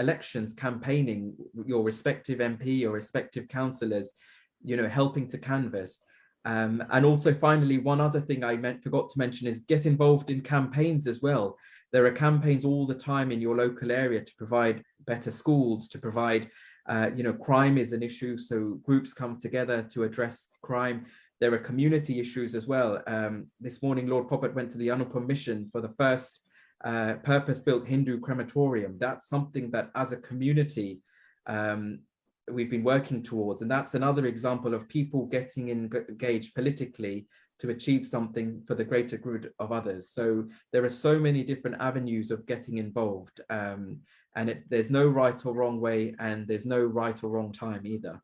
Speaker 3: elections, campaigning, your respective MP or respective councillors, helping to canvass. And also, finally, one other thing I forgot to mention is get involved in campaigns as well. There are campaigns all the time in your local area to provide better schools, to provide, crime is an issue, so groups come together to address crime. There are community issues as well. This morning, Lord Popat went to the Anupam mission for the first purpose-built Hindu crematorium. That's something that as a community we've been working towards, and that's another example of people getting engaged politically to achieve something for the greater good of others. So there are so many different avenues of getting involved, and there's no right or wrong way, and there's no right or wrong time either.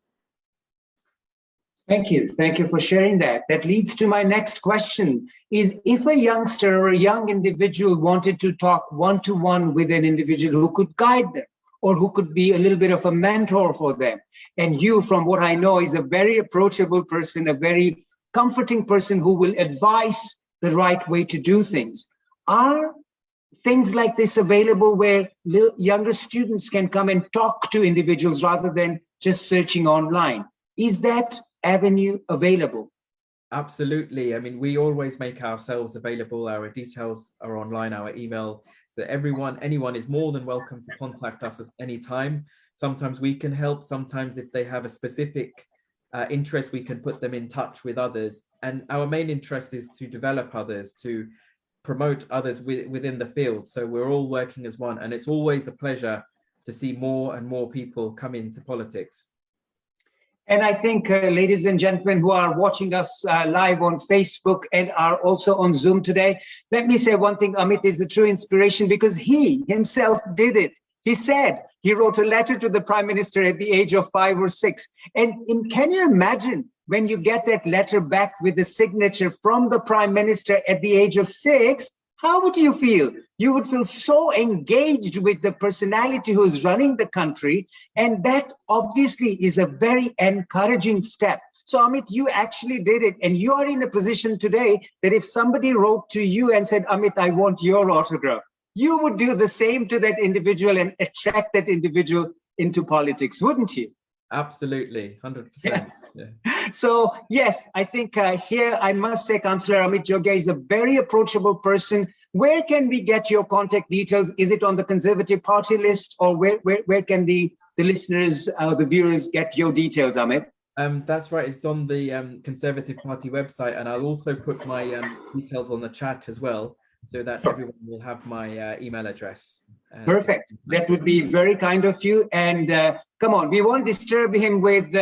Speaker 2: Thank you for sharing that. That leads to my next question, is if a youngster or a young individual wanted to talk one-to-one with an individual who could guide them, or who could be a little bit of a mentor for them, and you, from what I know, is a very approachable person, a very comforting person who will advise the right way to do things. Are things like this available where younger students can come and talk to individuals rather than just searching online? Is that avenue available?
Speaker 3: Absolutely. I mean, we always make ourselves available. Our details are online, our email. So anyone is more than welcome to contact us at any time. Sometimes we can help. Sometimes if they have a specific interest, we can put them in touch with others. And our main interest is to develop others, to promote others within the field. So we're all working as one, and it's always a pleasure to see more and more people come into politics.
Speaker 2: And I think, ladies and gentlemen who are watching us live on Facebook and are also on Zoom today, let me say one thing. Amit is a true inspiration because he himself did it. He said he wrote a letter to the Prime Minister at the age of 5 or 6. And can you imagine when you get that letter back with the signature from the Prime Minister at the age of 6? How would you feel? You would feel so engaged with the personality who's running the country. And that obviously is a very encouraging step. So Amit, you actually did it. And you are in a position today that if somebody wrote to you and said, Amit, I want your autograph, you would do the same to that individual and attract that individual into politics, wouldn't you?
Speaker 3: Absolutely, 100%. Yeah.
Speaker 2: So yes, I think here I must say Councillor Amit Jogia is a very approachable person. Where can we get your contact details? Is it on the Conservative Party list, or where can the listeners, the viewers get your details, Amit?
Speaker 3: That's right, it's on the Conservative Party website, and I'll also put my details on the chat as well, so that everyone will have my email address.
Speaker 2: Perfect. That would be very kind of you. And come on, we won't disturb him with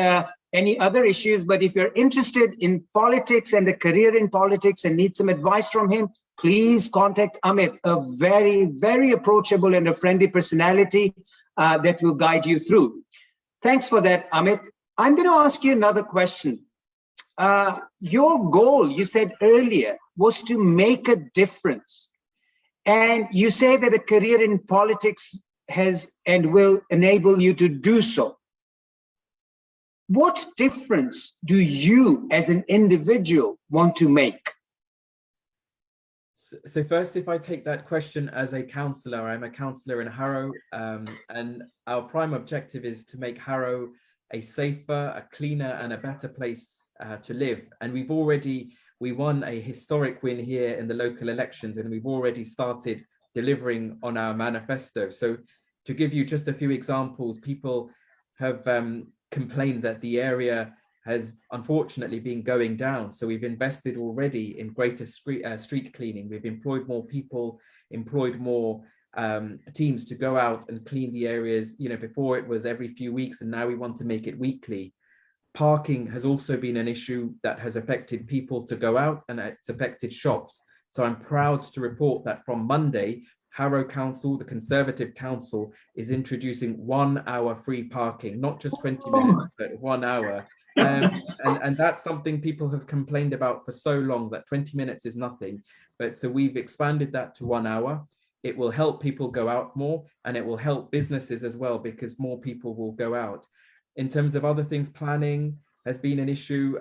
Speaker 2: any other issues, but if you're interested in politics and a career in politics and need some advice from him, please contact Amit, a very, very approachable and a friendly personality that will guide you through. Thanks for that, Amit. I'm going to ask you another question. Your goal, you said earlier, was to make a difference. And you say that a career in politics has and will enable you to do so. What difference do you as an individual want to make?
Speaker 3: So first, if I take that question as a councillor, I'm a councillor in Harrow, and our prime objective is to make Harrow a safer, a cleaner and a better place to live. And we won a historic win here in the local elections, and we've already started delivering on our manifesto. So to give you just a few examples, people have complained that the area has unfortunately been going down. So we've invested already in greater street cleaning. We've employed more people, employed more teams to go out and clean the areas. You know, before it was every few weeks, and now we want to make it weekly. Parking has also been an issue that has affected people to go out, and it's affected shops. So I'm proud to report that from Monday, Harrow Council, the Conservative Council, is introducing 1 hour free parking, not just 20 minutes, but 1 hour. And that's something people have complained about for so long, that 20 minutes is nothing. But so we've expanded that to 1 hour. It will help people go out more, and it will help businesses as well, because more people will go out. In terms of other things, planning has been an issue.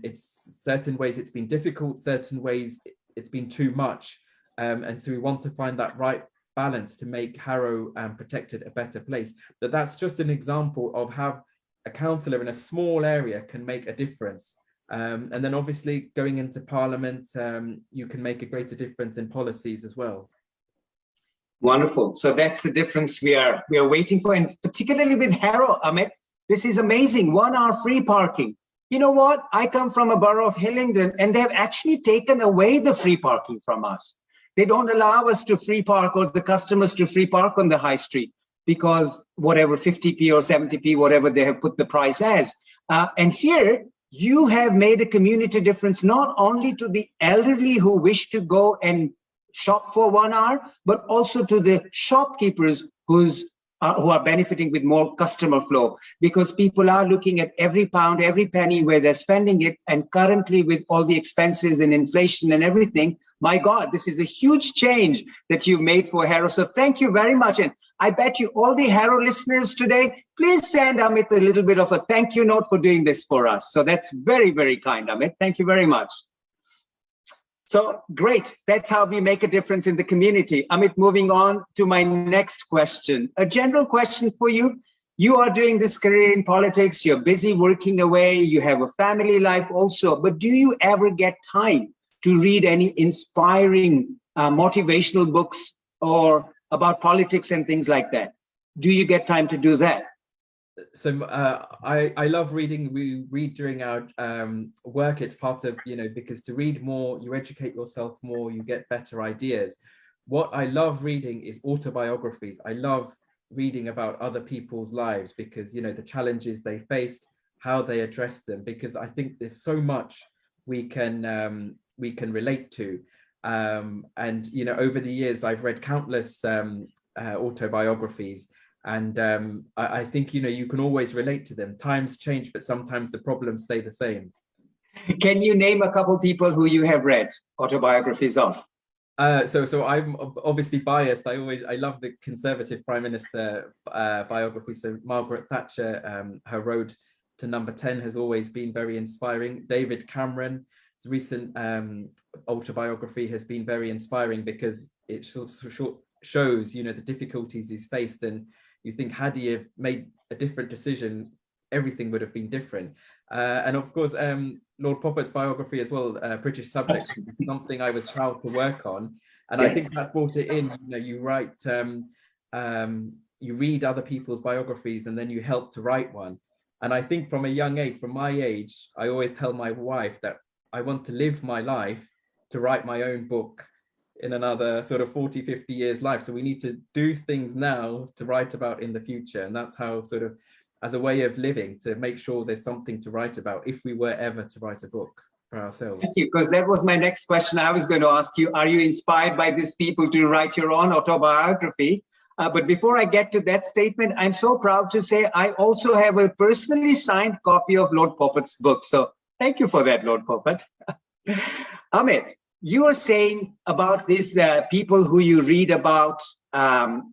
Speaker 3: It's certain ways it's been difficult, certain ways it's been too much. And so we want to find that right balance to make Harrow Protected a better place. But that's just an example of how a councillor in a small area can make a difference. And then obviously going into Parliament, you can make a greater difference in policies as well.
Speaker 2: Wonderful. So that's the difference we are waiting for, and particularly with Harrow, Amit. This is amazing. 1 hour free parking. You know what? I come from a borough of Hillingdon, and they've actually taken away the free parking from us. They don't allow us to free park, or the customers to free park on the high street, because whatever 50p or 70p, whatever they have put the price as. And here you have made a community difference, not only to the elderly who wish to go and shop for 1 hour, but also to the shopkeepers who are benefiting with more customer flow, because people are looking at every pound, every penny where they're spending it. And currently with all the expenses and inflation and everything, my God, this is a huge change that you've made for Harrow. So thank you very much. And I bet you all the Harrow listeners today, please send Amit a little bit of a thank you note for doing this for us. So that's very, very kind, Amit. Thank you very much. So great, that's how we make a difference in the community. Amit, moving on to my next question. A general question for you. You are doing this career in politics, you're busy working away, you have a family life also, but do you ever get time to read any inspiring motivational books or about politics and things like that? Do you get time to do that?
Speaker 3: So I love reading. We read during our work. It's part of, because to read more, you educate yourself more, you get better ideas. What I love reading is autobiographies. I love reading about other people's lives because, the challenges they faced, how they addressed them, because I think there's so much we can relate to. And, over the years, I've read countless autobiographies. And I think, you can always relate to them. Times change, but sometimes the problems stay the same.
Speaker 2: Can you name a couple people who you have read autobiographies of?
Speaker 3: So I'm obviously biased. I love the Conservative Prime Minister biography. So Margaret Thatcher, her road to number 10 has always been very inspiring. David Cameron's recent autobiography has been very inspiring because it shows, the difficulties he's faced, and you think, had he have made a different decision, everything would have been different. And of course, Lord Popper's biography as well, British Subjects, something I was proud to work on. And yes. I think that brought it in. You write, you read other people's biographies, and then you help to write one. And I think from a young age, from my age, I always tell my wife that I want to live my life to write my own book in another sort of 40, 50 years life. So we need to do things now to write about in the future. And that's how, sort of, as a way of living, to make sure there's something to write about if we were ever to write a book for ourselves.
Speaker 2: Thank you, because that was my next question. I was going to ask you, are you inspired by these people to write your own autobiography? But before I get to that statement, I'm so proud to say I also have a personally signed copy of Lord Popper's book. So thank you for that, Lord Popper. Amit, you are saying about these people who you read about their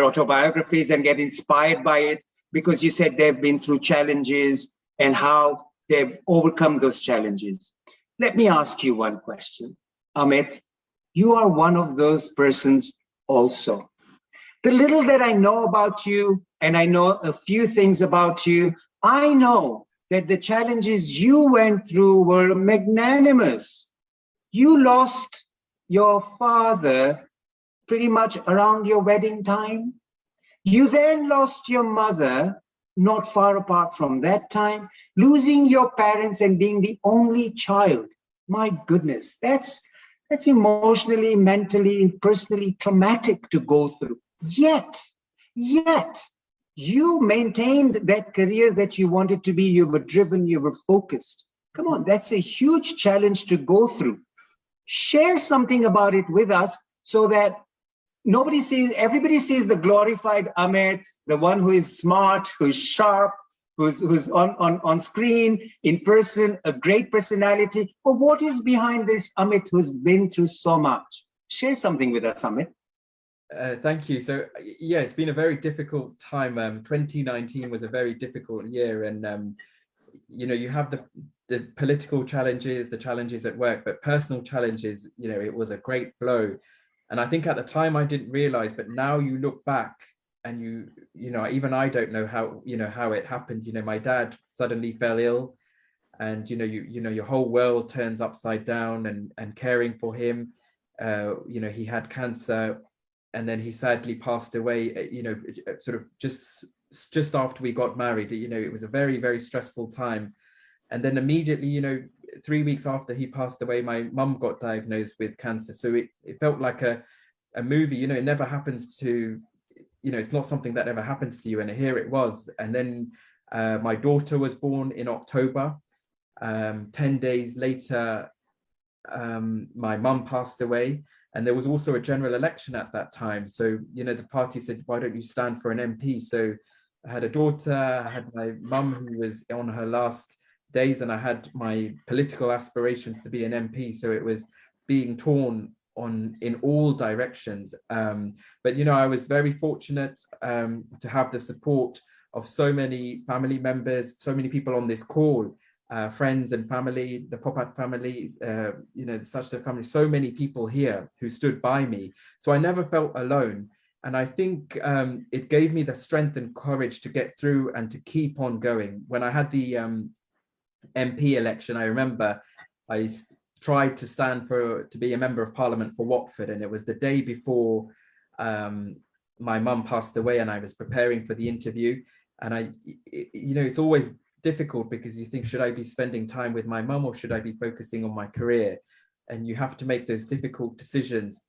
Speaker 2: autobiographies and get inspired by it because you said they've been through challenges and how they've overcome those challenges. Let me ask you one question, Amit. You are one of those persons also. The little that I know about you, and I know a few things about you, I know that the challenges you went through were magnanimous. You lost your father pretty much around your wedding time. You then lost your mother not far apart from that time, losing your parents and being the only child. My goodness, that's emotionally, mentally, personally traumatic to go through. Yet, you maintained that career that you wanted to be. You were driven, you were focused. Come on, that's a huge challenge to go through. Share something about it with us so that everybody sees the glorified Amit, the one who is smart, who's sharp, who's on screen, in person, a great personality. But what is behind this Amit who's been through so much? Share something with us, Amit.
Speaker 3: Thank you. So yeah, it's been a very difficult time. 2019 was a very difficult year, and you have the political challenges, the challenges at work, but personal challenges, it was a great blow. And I think at the time I didn't realize, but now you look back and even I don't know how it happened. My dad suddenly fell ill, and your whole world turns upside down, and caring for him, he had cancer, and then he sadly passed away, sort of just after we got married. It was a very, very stressful time. And then immediately, 3 weeks after he passed away, my mum got diagnosed with cancer. So it felt like a movie. It never happens to, it's not something that ever happens to you. And here it was. And then my daughter was born in October. 10 days later, my mum passed away. And there was also a general election at that time. So, the party said, why don't you stand for an MP? So I had a daughter, I had my mum who was on her last days, and I had my political aspirations to be an MP. So it was being torn in all directions. But, I was very fortunate to have the support of so many family members, so many people on this call, friends and family, the Popat families, the Sachdev family, so many people here who stood by me. So I never felt alone. And I think it gave me the strength and courage to get through and to keep on going. When I had the MP election, I remember I tried to stand to be a member of parliament for Watford, and it was the day before my mum passed away and I was preparing for the interview. And it's always difficult because you think, should I be spending time with my mum or should I be focusing on my career? And you have to make those difficult decisions.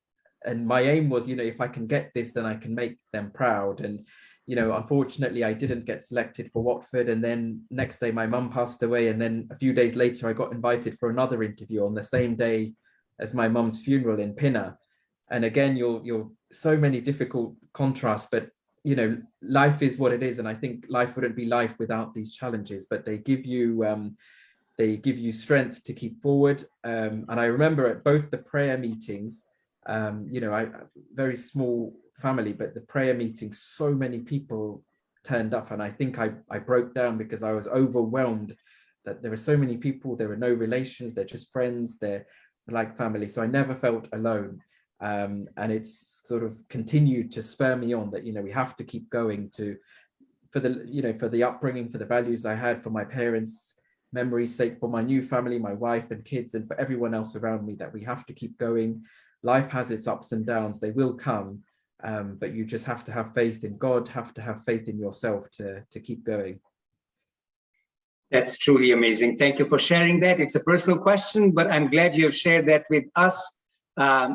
Speaker 3: And my aim was, if I can get this, then I can make them proud. And, unfortunately, I didn't get selected for Watford. And then next day, my mum passed away. And then a few days later, I got invited for another interview on the same day as my mum's funeral in Pinner. And again, you're so many difficult contrasts, but life is what it is. And I think life wouldn't be life without these challenges, but they give you strength to keep forward. And I remember at both the prayer meetings, I very small family, but the prayer meetings, so many people turned up, and I think I broke down because I was overwhelmed that there were so many people. There were no relations, they're just friends, they're like family. So I never felt alone. And it's sort of continued to spur me on that, we have to keep going for the upbringing, for the values I had, for my parents' memory's sake, for my new family, my wife and kids, and for everyone else around me, that we have to keep going. Life has its ups and downs, they will come, but you just have to have faith in God, have to have faith in yourself to keep going.
Speaker 2: That's truly amazing. Thank you for sharing that. It's a personal question, but I'm glad you have shared that with us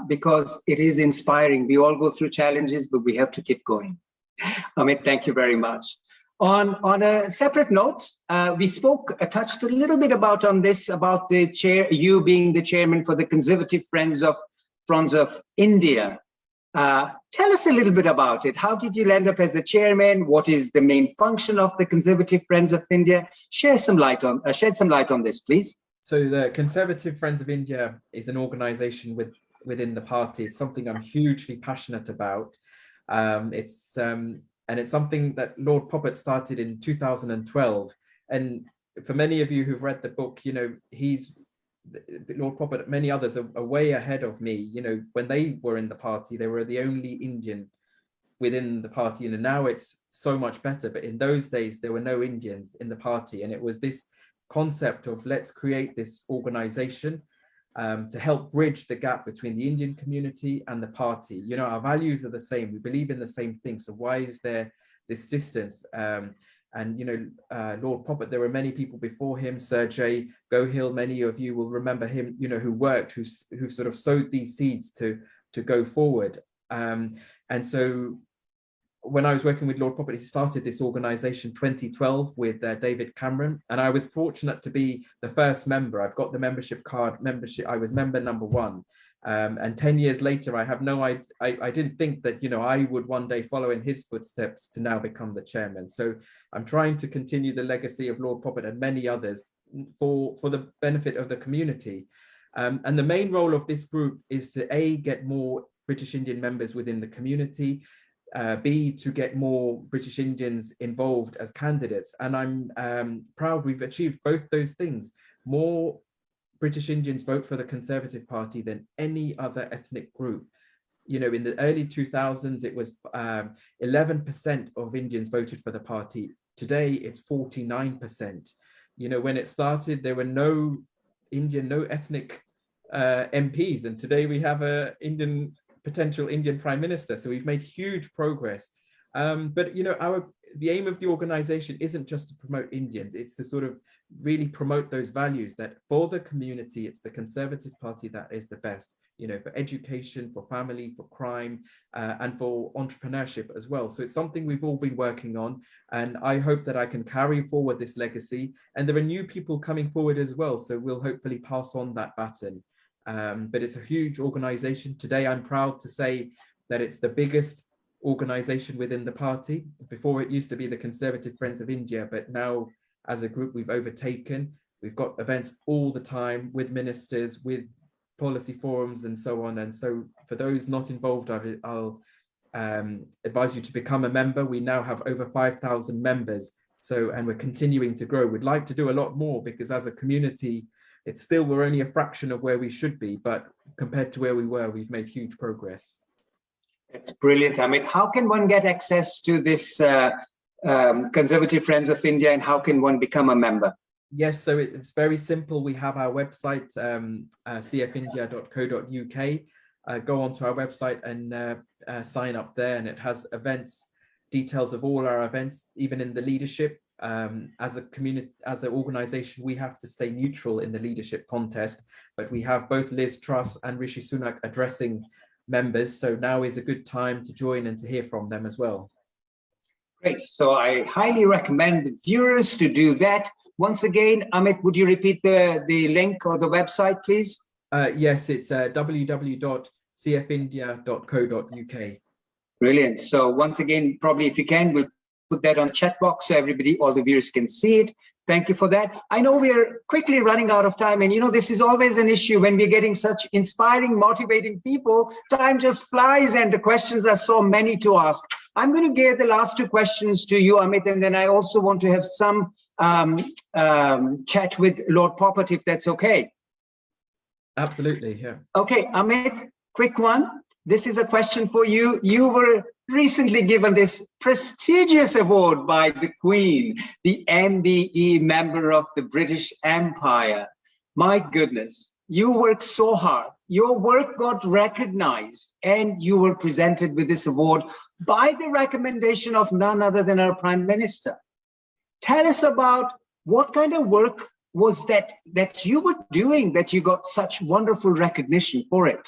Speaker 2: because it is inspiring. We all go through challenges, but we have to keep going. Amit, thank you very much. On a separate note, we touched a little bit about the chair, you being the chairman for the Conservative Friends of India. Tell us a little bit about it. How did you end up as the chairman? What is the main function of the Conservative Friends of India? Shed some light on this, please.
Speaker 3: So the Conservative Friends of India is an organization within the party. It's something I'm hugely passionate about. It's something that Lord Poppet started in 2012. And for many of you who've read the book, Lord Poppet, many others are way ahead of me. When they were in the party, they were the only Indian within the party. And now it's so much better. But in those days, there were no Indians in the party. And it was this concept of let's create this organization to help bridge the gap between the Indian community and the party. Our values are the same. We believe in the same thing. So why is there this distance? Lord Poppet, there were many people before him, Sir J. Gohill, many of you will remember him, who sort of sowed these seeds to go forward. And so when I was working with Lord Poppet, he started this organization 2012 with David Cameron, and I was fortunate to be the first member. I've got the membership card. I was member number 1. And 10 years later, I didn't think that, I would one day follow in his footsteps to now become the chairman. So I'm trying to continue the legacy of Lord Poppet and many others for the benefit of the community. And the main role of this group is to A, get more British Indian members within the community, B, to get more British Indians involved as candidates. And I'm proud we've achieved both those things. More British Indians vote for the Conservative Party than any other ethnic group. In the early 2000s, it was 11% of Indians voted for the party. Today, it's 49%. When it started, there were no ethnic MPs, and today we have a potential Indian Prime Minister. So we've made huge progress. But the aim of the organization isn't just to promote Indians, it's to sort of really promote those values that for the community, it's the Conservative Party that is the best, for education, for family, for crime, and for entrepreneurship as well. So it's something we've all been working on, and I hope that I can carry forward this legacy. And there are new people coming forward as well, so we'll hopefully pass on that baton. But it's a huge organization. Today, I'm proud to say that it's the biggest organization within the party. Before, it used to be the Conservative Friends of India, but now as a group we've overtaken. We've got events all the time with ministers, with policy forums and so on. And so for those not involved, I'll advise you to become a member. We now have over 5,000 members. And we're continuing to grow. We'd like to do a lot more because as a community, we're only a fraction of where we should be, but compared to where we were, we've made huge progress.
Speaker 2: It's brilliant, Amit. How can one get access to this Conservative Friends of India, and how can one become a member?
Speaker 3: Yes, so it's very simple. We have our website, cfindia.co.uk. go onto our website and sign up there, and it has events, details of all our events, even in the leadership. As a community, as an organization, we have to stay neutral in the leadership contest, but we have both Liz Truss and Rishi Sunak addressing members, so now is a good time to join and to hear from them as well.
Speaker 2: Great. So I highly recommend the viewers to do that. Once again, Amit, would you repeat the link or the website, please?
Speaker 3: Yes, it's www.cfindia.co.uk.
Speaker 2: Brilliant. So once again, probably if you can, we'll put that on chat box so everybody, all the viewers can see it. Thank you for that. I know we're quickly running out of time, and you know, this is always an issue when we're getting such inspiring, motivating people. Time just flies and the questions are so many to ask. I'm going to give the last two questions to you, Amit, and then I also want to have some chat with Lord Poppet, if that's okay.
Speaker 3: Absolutely, yeah.
Speaker 2: Okay, Amit, quick one. This is a question for you. You were recently given this prestigious award by the Queen, the MBE member of the British Empire. My goodness, you worked so hard. Your work got recognized and you were presented with this award by the recommendation of none other than our Prime Minister. Tell us about what kind of work was that you were doing that you got such wonderful recognition for it.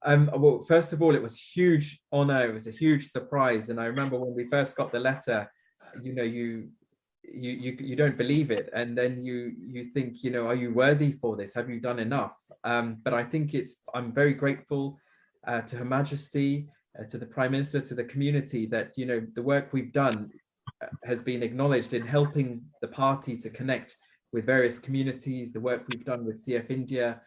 Speaker 3: Well, first of all, it was a huge honor. It was a huge surprise. And I remember when we first got the letter, you know, you don't believe it. And then you think, you know, are you worthy for this? Have you done enough? But I think I'm very grateful to Her Majesty, to the Prime Minister, to the community that, you know, the work we've done has been acknowledged in helping the party to connect with various communities, the work we've done with CF India,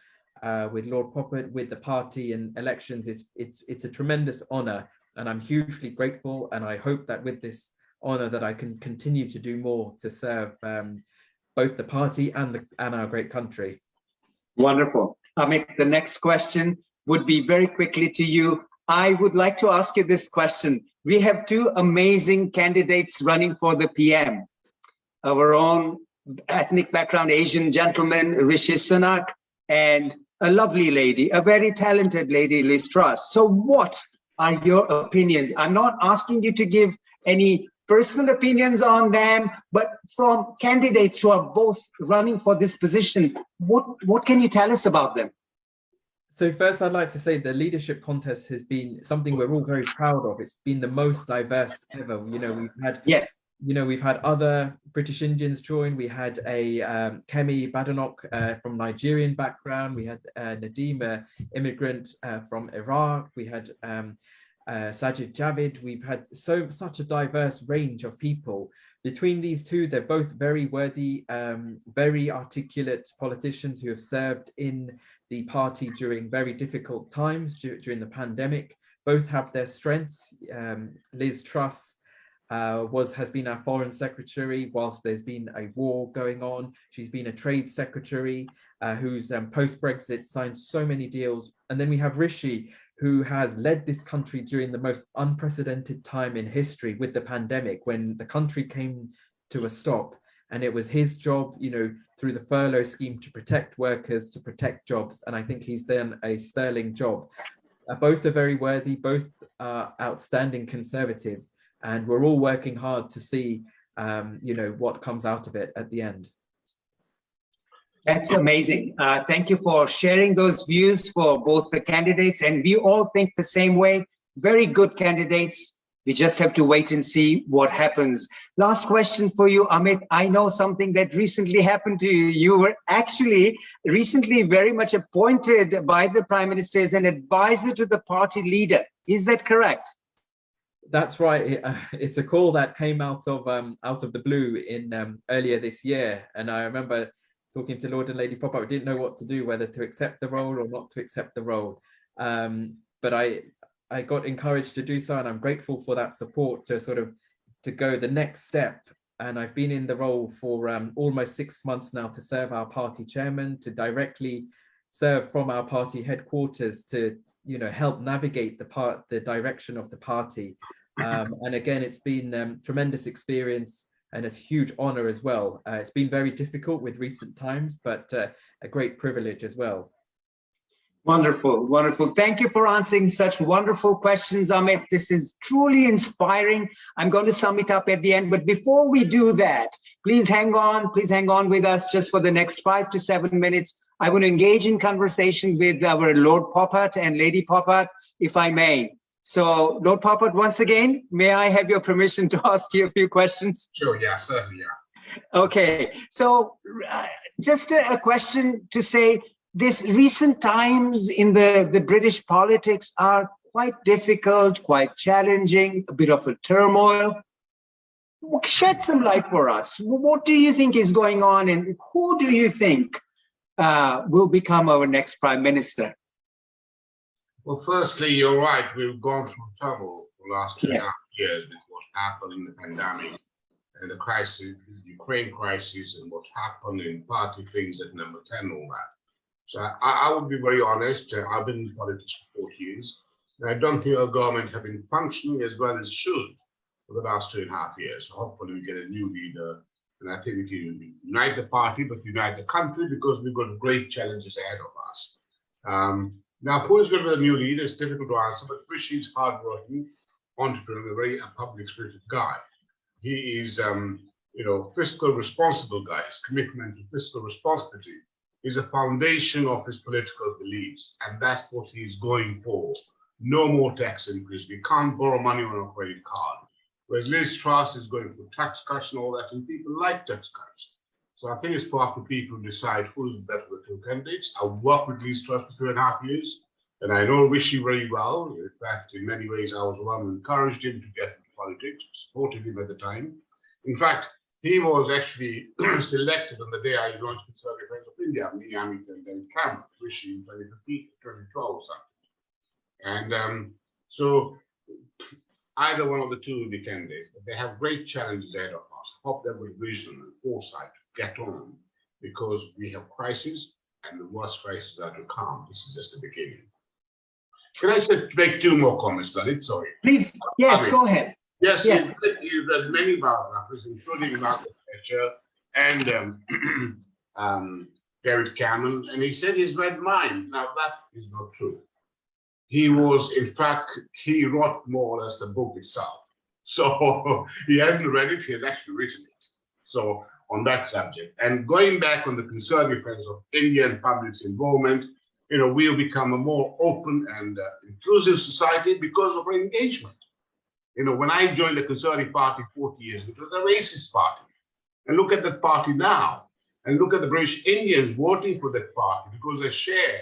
Speaker 3: with Lord Poppet, with the party and elections. It's a tremendous honor, and I'm hugely grateful, and I hope that with this honor that I can continue to do more to serve both the party and our great country.
Speaker 2: Wonderful. Amit, the next question would be very quickly to you. I would like to ask you this question. We have two amazing candidates running for the PM. Our own ethnic background Asian gentleman, Rishi Sunak, and a lovely lady, a very talented lady, Liz Truss. So what are your opinions? I'm not asking you to give any personal opinions on them, but from candidates who are both running for this position, what can you tell us about them?
Speaker 3: So first, I'd like to say the leadership contest has been something we're all very proud of. It's been the most diverse ever. You know, we've had other British Indians join. We had a Kemi Badenoch from Nigerian background. We had Nadeem, immigrant from Iraq. We had Sajid Javid. We've had such a diverse range of people. Between these two, they're both very worthy, very articulate politicians who have served in the party during very difficult times during the pandemic. Both have their strengths. Liz Truss has been our foreign secretary whilst there's been a war going on. She's been a trade secretary who's post-Brexit signed so many deals. And then we have Rishi, who has led this country during the most unprecedented time in history with the pandemic, when the country came to a stop. And it was his job, you know, through the furlough scheme to protect workers, to protect jobs. And I think he's done a sterling job. Both are very worthy, both are outstanding Conservatives. And we're all working hard to see, you know, what comes out of it at the end.
Speaker 2: That's amazing. Thank you for sharing those views for both the candidates. And we all think the same way. Very good candidates. We just have to wait and see what happens. Last question for you, Amit. I know something that recently happened to you. You were actually recently very much appointed by the Prime Minister as an advisor to the party leader. Is that correct?
Speaker 3: That's right. It's a call that came out of the blue in earlier this year, and I remember talking to Lord and Lady Poppet. I didn't know what to do, whether to accept the role or not to accept the role, but I got encouraged to do so, and I'm grateful for that support to go the next step. And I've been in the role for almost 6 months now to serve our party chairman, to directly serve from our party headquarters, to help navigate the direction of the party. And again, it's been tremendous experience and it's a huge honor as well. It's been very difficult with recent times, but a great privilege as well.
Speaker 2: Wonderful, wonderful. Thank you for answering such wonderful questions, Amit. This is truly inspiring. I'm going to sum it up at the end, but before we do that, please hang on with us just for the next 5 to 7 minutes. I want to engage in conversation with our Lord Popat and Lady Popat, if I may. So, Lord Popat, once again, may I have your permission to ask you a few questions?
Speaker 6: Sure, yeah, certainly, yeah.
Speaker 2: Okay, so just a question to say, this recent times in the British politics are quite difficult, quite challenging, a bit of a turmoil. Shed some light for us. What do you think is going on, and who do you think will become our next Prime Minister?
Speaker 6: Well, firstly, you're right. We've gone through trouble for the last 2.5 years with what happened in the pandemic and the crisis, the Ukraine crisis, and what happened in party things at number 10 and all that. So I would be very honest. I've been in politics for 40 years. And I don't think our government have been functioning as well as it should for the last 2.5 years. So hopefully we get a new leader. And I think we can unite the party, but unite the country, because we've got great challenges ahead of us. Now, who is going to be the new leader is difficult to answer, but Rishi is hardworking, entrepreneur, a very public-spirited guy. He is, fiscal responsible guy. His commitment to fiscal responsibility is a foundation of his political beliefs, and that's what he's going for. No more tax increase. We can't borrow money on a credit card. Whereas Liz Truss is going for tax cuts and all that, and people like tax cuts. So I think it's for people to decide who's better of the two candidates. I've worked with Liz Truss for 2.5 years, and I know Rishi very well. In fact, in many ways, I was the one who encouraged him to get into politics, supported him at the time. In fact, he was actually selected on the day I launched Conservative Friends of India, me, Amit, and then Camp, Rishi in 2012 or something. And so either one of the two will be candidates, but they have great challenges ahead of us. I hope they have vision and foresight to get on, because we have crises, and the worst crises are to come. This is just the beginning. Can I just make 2 more comments, Lalit? Sorry.
Speaker 2: Please, yes, go ahead.
Speaker 6: Yes, he's read many biographies, including Margaret Thatcher and David Cameron, and he said he's read mine. Now, that is not true. He was, in fact, he wrote more or less the book itself. So he hasn't read it, he has actually written it. So on that subject. And going back on the Conservative Friends of India and public's involvement, we'll become a more open and inclusive society because of our engagement. When I joined the Conservative Party 40 years ago, it was a racist party. And look at that party now. And look at the British Indians voting for that party because they share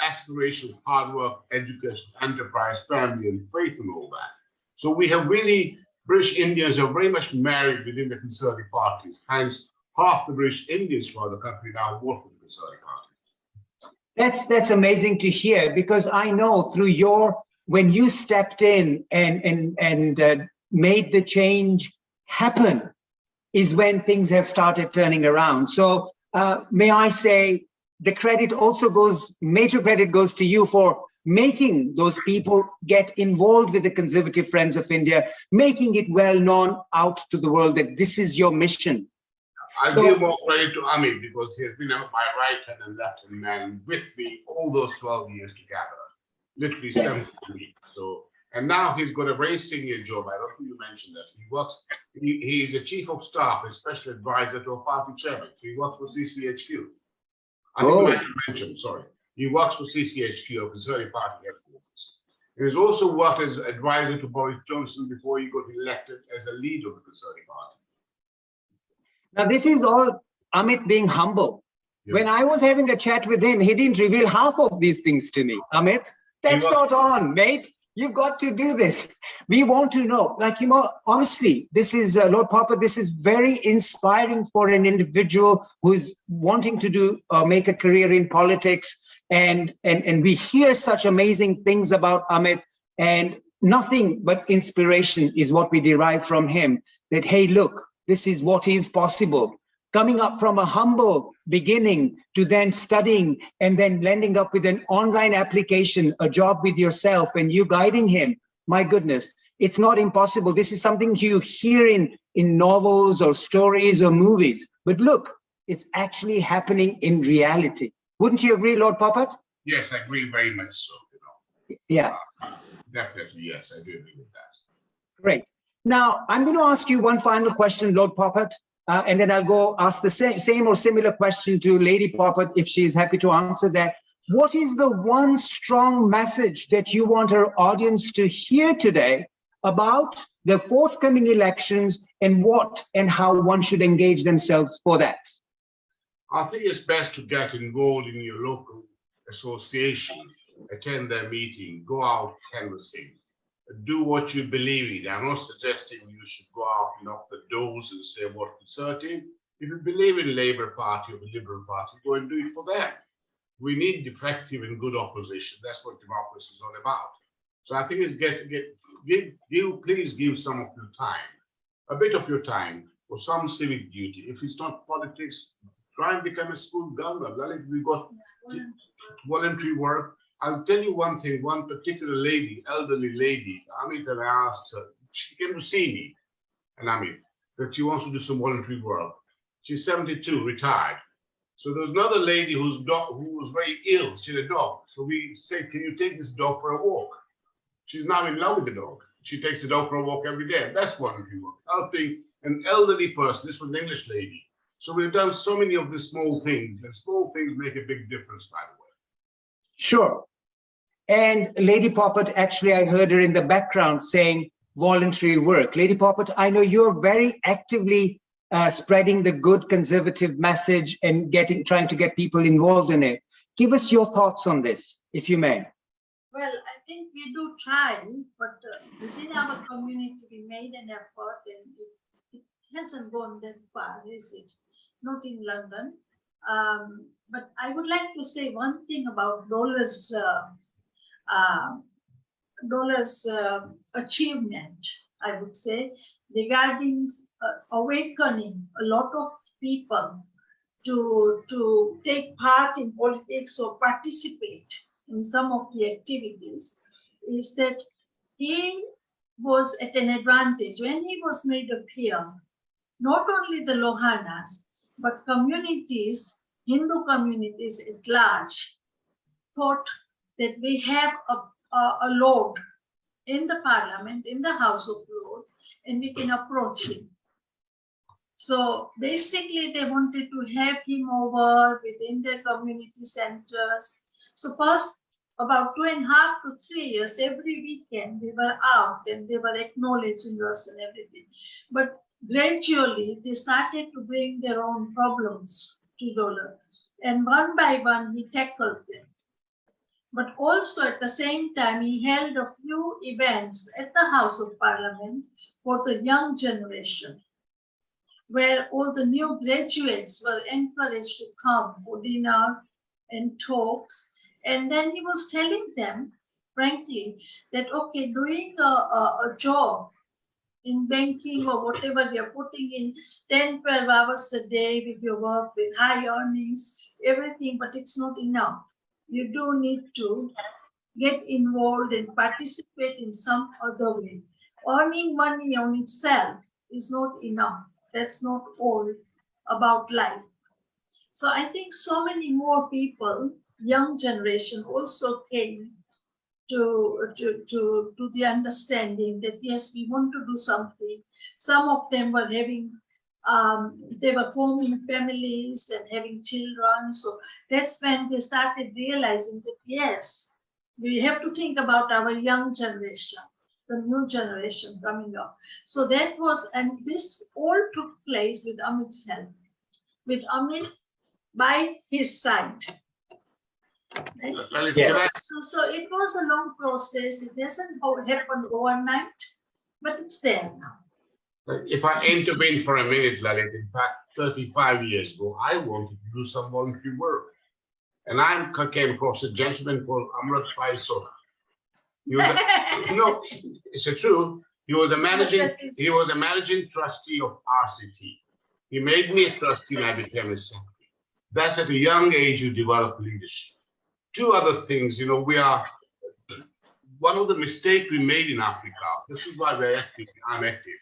Speaker 6: aspiration, hard work, education, enterprise, family, and faith, and all that. So we have really, British Indians are very much married within the Conservative parties. Hence, half the British Indians for the country now vote for the Conservative Party.
Speaker 2: That's amazing to hear, because I know through when you stepped in and made the change happen is when things have started turning around. So may I say, major credit goes to you for making those people get involved with the Conservative Friends of India, making it well known out to the world that this is your mission.
Speaker 6: I give more credit to Amit, because he has been my right hand and left hand man with me all those 12 years together, literally 17 weeks. So, and now he's got a very senior job. I don't think you mentioned that. He is a chief of staff, a special advisor to a party chairman. So he works for CCHQ. I think you might have mentioned, sorry. He works for CCHQ, or Conservative Party headquarters. He has also worked as advisor to Boris Johnson before he got elected as the leader of the Conservative Party.
Speaker 2: Now, this is all Amit being humble. Yeah. When I was having a chat with him, he didn't reveal half of these things to me. Amit, that's not on, mate. You've got to do this. We want to know, honestly, this is, Lord Popat, this is very inspiring for an individual who's wanting to make a career in politics. And we hear such amazing things about Amit, and nothing but inspiration is what we derive from him, that, hey, look, this is what is possible. Coming up from a humble beginning to then studying and then ending up with an online application, a job with yourself, and you guiding him. My goodness, it's not impossible. This is something you hear in novels or stories or movies. But look, it's actually happening in reality. Wouldn't you agree, Lord Popat?
Speaker 6: Yes, I agree very much so.
Speaker 2: Yeah,
Speaker 6: Definitely, yes, I do agree with that.
Speaker 2: great. Now, I'm going to ask you one final question, Lord Poppet, and then I'll go ask the same or similar question to Lady Poppet if she is happy to answer that. What is the one strong message that you want our audience to hear today about the forthcoming elections and what and how one should engage themselves for that?
Speaker 6: I think it's best to get involved in your local association, attend their meeting, go out canvassing, do what you believe in. I'm not suggesting you should go out, knock the doors and say what conservative. If you believe in Labour Party or the Liberal Party, go and do it for them. We need effective and good opposition. That's what democracy is all about. So I think it's please give some of your time, a bit of your time for some civic duty. If it's not politics, try and become a school governor. Lalit, we got voluntary work. I'll tell you one thing, one particular lady, elderly lady, Amit, and I asked her, she came to see me, and Amit, that she wants to do some voluntary work. She's 72, retired. So there was another lady who was very ill. She had a dog. So we said, can you take this dog for a walk? She's now in love with the dog. She takes the dog for a walk every day. That's voluntary work. Helping an elderly person. This was an English lady. So we've done so many of these small things, and small things make a big difference, by the way.
Speaker 2: Sure. And Lady Poppet, actually, I heard her in the background saying voluntary work. Lady Poppet, I know you're very actively spreading the good conservative message and trying to get people involved in it. Give us your thoughts on this, if you may.
Speaker 5: Well, I think we do try, but within our community, we made an effort, and it hasn't gone that far, is it? Not in London. But I would like to say one thing about Dollar's achievement, I would say, regarding awakening a lot of people to take part in politics or participate in some of the activities, is that he was at an advantage when he was made a peer. Not only the Lohanas, but communities, Hindu communities at large, thought that we have a lord in the parliament, in the House of Lords, and we can approach him. So basically, they wanted to have him over within their community centers. So first, about 2.5 to 3 years, every weekend we were out and they were acknowledging us and everything. But gradually, they started to bring their own problems to Dollar. And one by one, he tackled them. But also at the same time, he held a few events at the House of Parliament for the young generation, where all the new graduates were encouraged to come for dinner and talks. And then he was telling them, frankly, that, okay, doing a job in banking or whatever, you're putting in 10, 12 hours a day with your work, with high earnings, everything, but it's not enough. You do need to get involved and participate in some other way. Earning money on itself is not enough. That's not all about life. So I think so many more people, young generation, also came to the understanding that yes, we want to do something. Some of them were having, they were forming families and having children. So that's when they started realizing that yes, we have to think about our young generation, the new generation coming up. So that was, and this all took place with Amit's help, with Amit by his side. Right?
Speaker 2: Yeah.
Speaker 5: So it was a long process. It hasn't happened overnight, but it's there now.
Speaker 6: If I intervene for a minute, Lalit, in fact, 35 years ago, I wanted to do some voluntary work. And I came across a gentleman called Amrit Pai Sona. No, it's true. He was a managing trustee of RCT. He made me a trustee and I became a secretary. That's at a young age you develop leadership. Two other things, we are, one of the mistakes we made in Africa, this is why I'm active,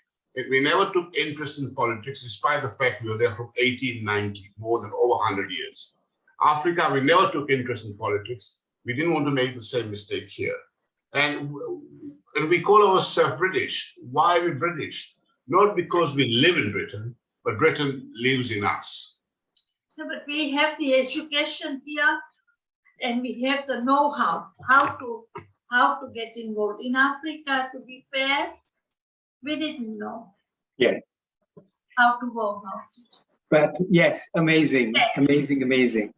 Speaker 6: we never took interest in politics despite the fact we were there from 1890, more than over 100 years. Africa, we never took interest in politics. We didn't want to make the same mistake here. And we call ourselves British. Why are we British? Not because we live in Britain, but Britain lives in us.
Speaker 5: Yeah, but we have the education here, and we have the know-how, how to get involved. In Africa, to be fair, we didn't know
Speaker 2: Yes.
Speaker 5: how to go about it.
Speaker 2: But yes, amazing, amazing, amazing.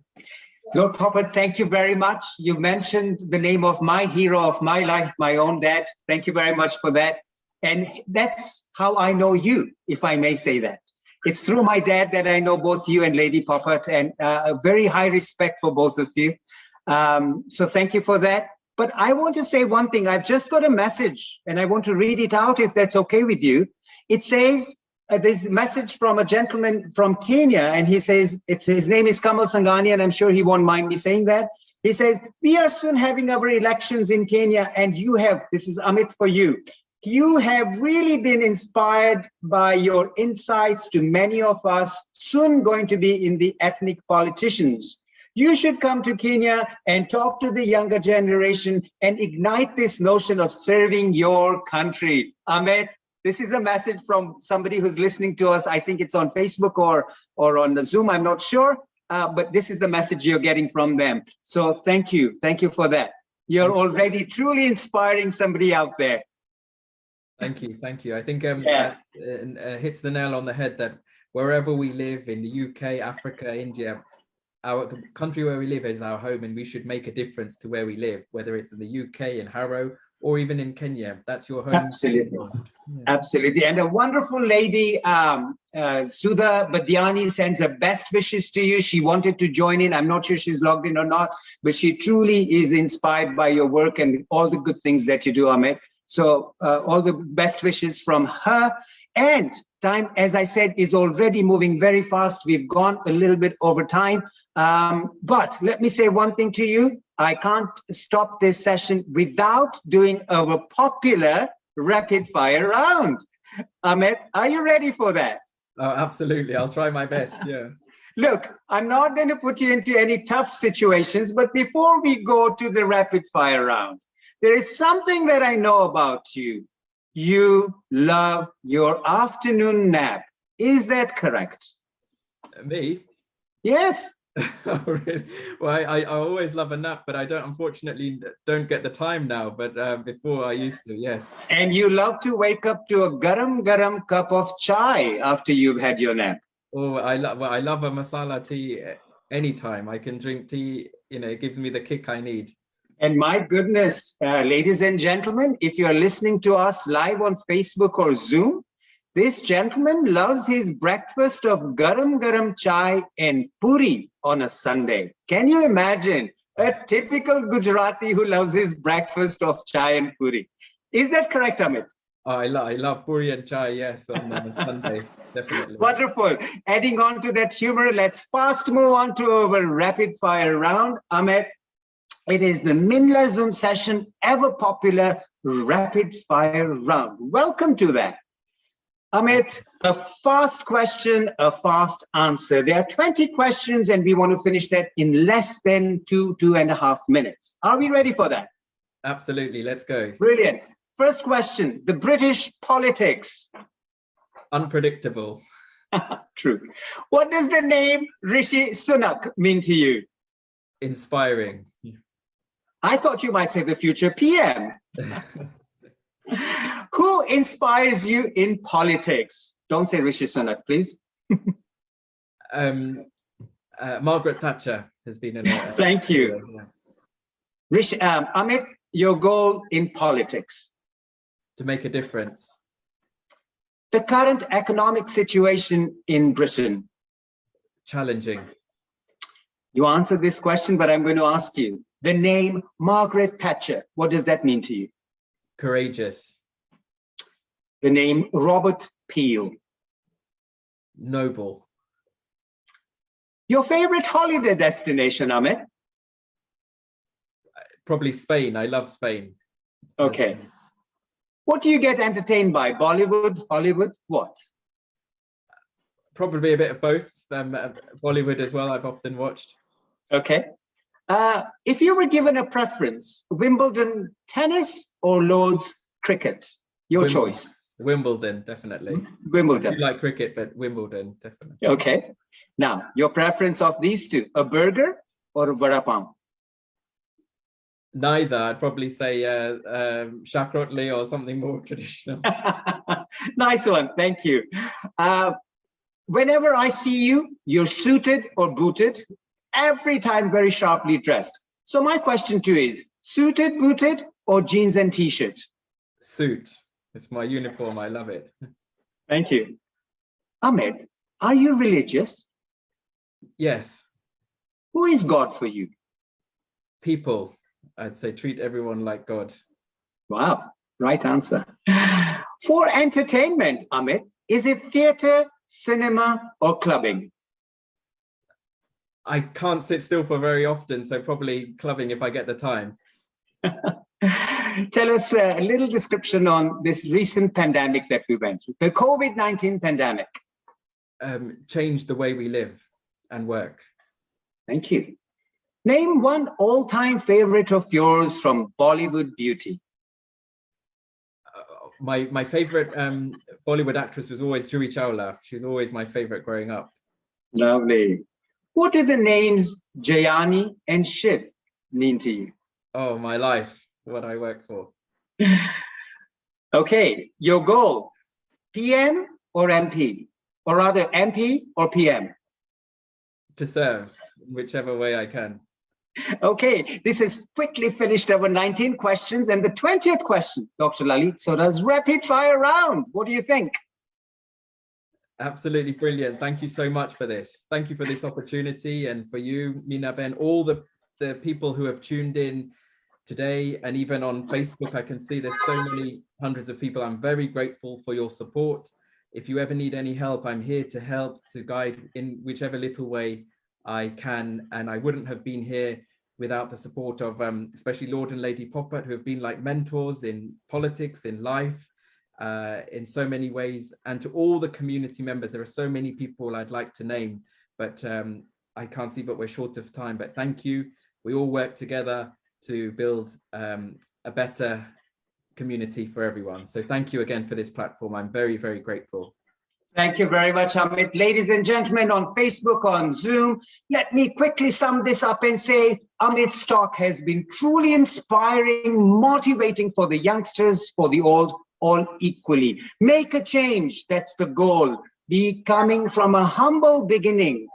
Speaker 2: Lord Poppet, thank you very much. You mentioned the name of my hero of my life, my own dad. Thank you very much for that. And that's how I know you, if I may say that. It's through my dad that I know both you and Lady Poppet, and a very high respect for both of you. So thank you for that. But I want to say one thing. I've just got a message, and I want to read it out if that's okay with you. It says, there's a message from a gentleman from Kenya, and he says, his name is Kamal Sangani, and I'm sure he won't mind me saying that. He says, we are soon having our elections in Kenya, and you have, this is Amit for you. You have really been inspired by your insights to many of us soon going to be in the ethnic politicians. You should come to Kenya and talk to the younger generation and ignite this notion of serving your country. Amit, this is a message from somebody who's listening to us. I think it's on Facebook or on the Zoom, I'm not sure, but this is the message you're getting from them. So thank you for that. You're already truly inspiring somebody out there.
Speaker 3: Thank you. I think hits the nail on the head that wherever we live in the UK, Africa, India, our country where we live is our home, and we should make a difference to where we live, whether it's in the UK, in Harrow, or even in Kenya. That's your home.
Speaker 2: Absolutely.
Speaker 3: Yeah.
Speaker 2: Absolutely. And a wonderful lady, Sudha Badiani, sends her best wishes to you. She wanted to join in. I'm not sure she's logged in or not, but she truly is inspired by your work and all the good things that you do, Amit. So all the best wishes from her. And time, as I said, is already moving very fast. We've gone a little bit over time. But let me say one thing to you. I can't stop this session without doing our popular rapid fire round. Amit, are you ready for that?
Speaker 3: Oh, absolutely. I'll try my best. Yeah.
Speaker 2: Look, I'm not going to put you into any tough situations, but before we go to the rapid fire round, there is something that I know about you. You love your afternoon nap. Is that correct?
Speaker 3: Me?
Speaker 2: Yes.
Speaker 3: Oh, really? Well, I always love a nap, but I unfortunately don't get the time now, but before I used to, yes.
Speaker 2: And you love to wake up to a garam cup of chai after you've had your nap.
Speaker 3: Oh, I love a masala tea anytime. I can drink tea, it gives me the kick I need.
Speaker 2: And my goodness, ladies and gentlemen, if you're listening to us live on Facebook or Zoom, this gentleman loves his breakfast of garam chai and puri on a Sunday. Can you imagine a typical Gujarati who loves his breakfast of chai and puri? Is that correct, Amit?
Speaker 3: Oh, I love puri and chai, yes, on a Sunday, definitely.
Speaker 2: Wonderful. Adding on to that humor, let's fast move on to our rapid fire round. Amit, it is the MINLA Zoom session, ever popular rapid fire round. Welcome to that. Amit, a fast question, a fast answer. There are 20 questions and we want to finish that in less than 2.5 minutes. Are we ready for that?
Speaker 3: Absolutely, let's go.
Speaker 2: Brilliant. First question, the British politics.
Speaker 3: Unpredictable.
Speaker 2: True. What does the name Rishi Sunak mean to you?
Speaker 3: Inspiring.
Speaker 2: I thought you might say the future PM. Who inspires you in politics? Don't say Rishi Sunak, please.
Speaker 3: Margaret Thatcher has been in a...
Speaker 2: Thank you. Yeah. Amit, your goal in politics?
Speaker 3: To make a difference.
Speaker 2: The current economic situation in Britain?
Speaker 3: Challenging.
Speaker 2: You answered this question, but I'm going to ask you. The name Margaret Thatcher, what does that mean to you?
Speaker 3: Courageous.
Speaker 2: The name Robert Peel?
Speaker 3: Noble.
Speaker 2: Your favorite holiday destination, Amit?
Speaker 3: Probably Spain. I love Spain.
Speaker 2: Okay. What do you get entertained by? Bollywood, Hollywood, what?
Speaker 3: Probably a bit of both. Bollywood as well, I've often watched.
Speaker 2: Okay. If you were given a preference, Wimbledon tennis or Lord's cricket, your
Speaker 3: Wimbledon.
Speaker 2: choice.
Speaker 3: Wimbledon, definitely. I
Speaker 2: Wimbledon.
Speaker 3: do like cricket, but Wimbledon, definitely.
Speaker 2: Okay. Now, your preference of these two, a burger or a vada pav?
Speaker 3: Neither. I'd probably say shakrotli or something more traditional.
Speaker 2: Nice one. Thank you. Whenever I see you, you're suited or booted, every time very sharply dressed. So my question to you is, suited, booted, or jeans and t-shirt?
Speaker 3: Suit. It's my uniform. I love it.
Speaker 2: Thank you. Amit, are you religious?
Speaker 3: Yes.
Speaker 2: Who is God for you?
Speaker 3: People. I'd say treat everyone like God.
Speaker 2: Wow, right answer. For entertainment, Amit, is it theatre, cinema, or clubbing?
Speaker 3: I can't sit still for very often, so probably clubbing if I get the time.
Speaker 2: Tell us a little description on this recent pandemic that we went through, the COVID-19 pandemic.
Speaker 3: Changed the way we live and work.
Speaker 2: Thank you. Name one all-time favorite of yours from Bollywood beauty.
Speaker 3: My favorite Bollywood actress was always Juhi Chawla. She was always my favorite growing up.
Speaker 2: Lovely. What do the names Jayani and Shiv mean to you?
Speaker 3: Oh, my life, what I work for.
Speaker 2: Okay, your goal, PM or MP? Or rather, MP or PM?
Speaker 3: To serve, whichever way I can.
Speaker 2: Okay, this has quickly finished our 19 questions and the 20th question, Dr. Lalit. So does rapid fire round. What do you think?
Speaker 3: Absolutely brilliant. Thank you so much for this. Thank you for this opportunity, and for you, Minaben, all the people who have tuned in today, and even on Facebook, I can see there's so many hundreds of people. I'm very grateful for your support. If you ever need any help, I'm here to help, to guide in whichever little way I can. And I wouldn't have been here without the support of especially Lord and Lady Poppet, who have been like mentors in politics, in life, in so many ways. And to all the community members, there are so many people I'd like to name, but I can't see, but we're short of time. But thank you. We all work together to build a better community for everyone. So thank you again for this platform. I'm very, very grateful.
Speaker 2: Thank you very much, Amit. Ladies and gentlemen, on Facebook, on Zoom, let me quickly sum this up and say Amit's talk has been truly inspiring, motivating for the youngsters, for the old, all equally. Make a change, that's the goal. Be coming from a humble beginning.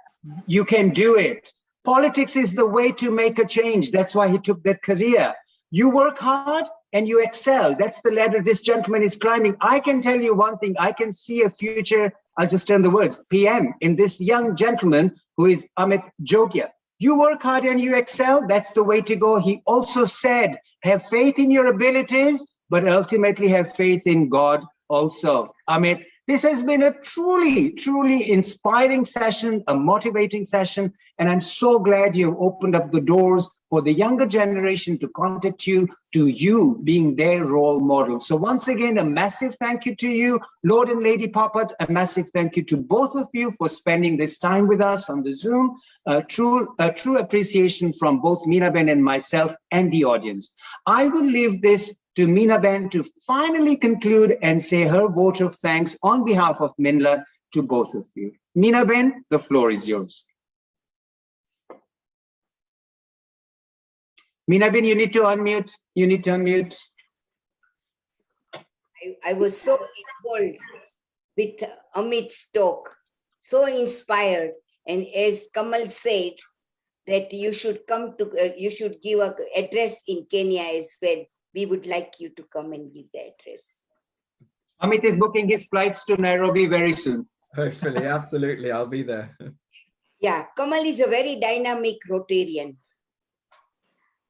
Speaker 2: You can do it. Politics is the way to make a change. That's why he took that career. You work hard and you excel. That's the ladder this gentleman is climbing. I can tell you one thing. I can see a future, I'll just turn the words, PM, in this young gentleman who is Amit Jogia. You work hard and you excel. That's the way to go. He also said, have faith in your abilities, but ultimately have faith in God also. Amit, this has been a truly, truly inspiring session, a motivating session, and I'm so glad you've opened up the doors for the younger generation to contact you, to you being their role model. So once again, a massive thank you to you, Lord and Lady Poppet, a massive thank you to both of you for spending this time with us on the Zoom. A true appreciation from both Minaben and myself and the audience. I will leave this to Minaben to finally conclude and say her vote of thanks on behalf of MINLA to both of you. Minaben, the floor is yours. Minaben, you need to unmute. You need to unmute.
Speaker 4: I was so involved with Amit's talk, so inspired. And as Kamal said, that you should come to, you should give an address in Kenya as well. We would like you to come and give the address.
Speaker 2: Amit is booking his flights to Nairobi very soon.
Speaker 3: Hopefully, absolutely, I'll be there.
Speaker 4: Yeah, Kamal is a very dynamic Rotarian.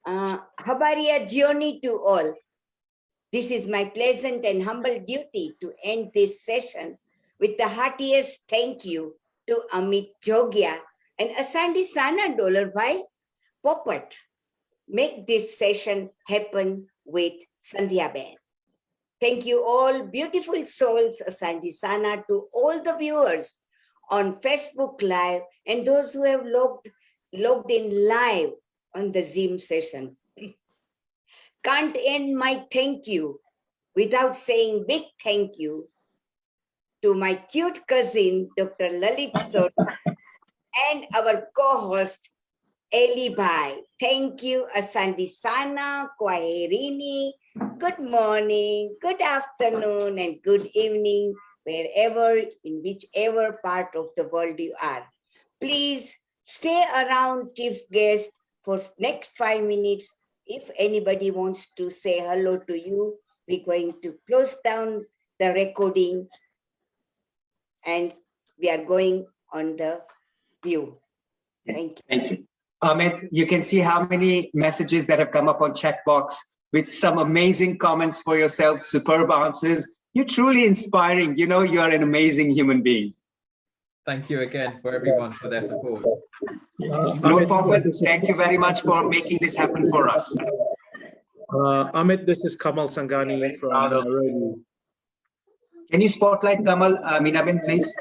Speaker 4: Habaria Gioni to all. This is my pleasant and humble duty to end this session with the heartiest thank you to Amit Jogia and Asandi Sana Dollar Bhai Poppet. Make this session happen with Sandhya Ben. Thank you all, beautiful souls, Asandi Sana, to all the viewers on Facebook Live and those who have logged in live on the Zoom session. Can't end my thank you without saying big thank you to my cute cousin, Dr. Lalit Sir, and our co-host, Eli Bhai. Thank you, Asandisana, Kwaherini. Good morning, good afternoon, and good evening, wherever, in whichever part of the world you are. Please stay around, chief guest, for next 5 minutes. If anybody wants to say hello to you, we're going to close down the recording and we are going on the view. Thank you.
Speaker 2: Thank you. Amit, you can see how many messages that have come up on chat box with some amazing comments for yourself, superb answers. You're truly inspiring. You know, you are an amazing human being.
Speaker 3: Thank you again for everyone for their support.
Speaker 2: No problem. Thank you very much for making this happen for us.
Speaker 7: Amit, this is Kamal Sangani from Nairobi.
Speaker 2: Can you spotlight Kamal, Minaben, please?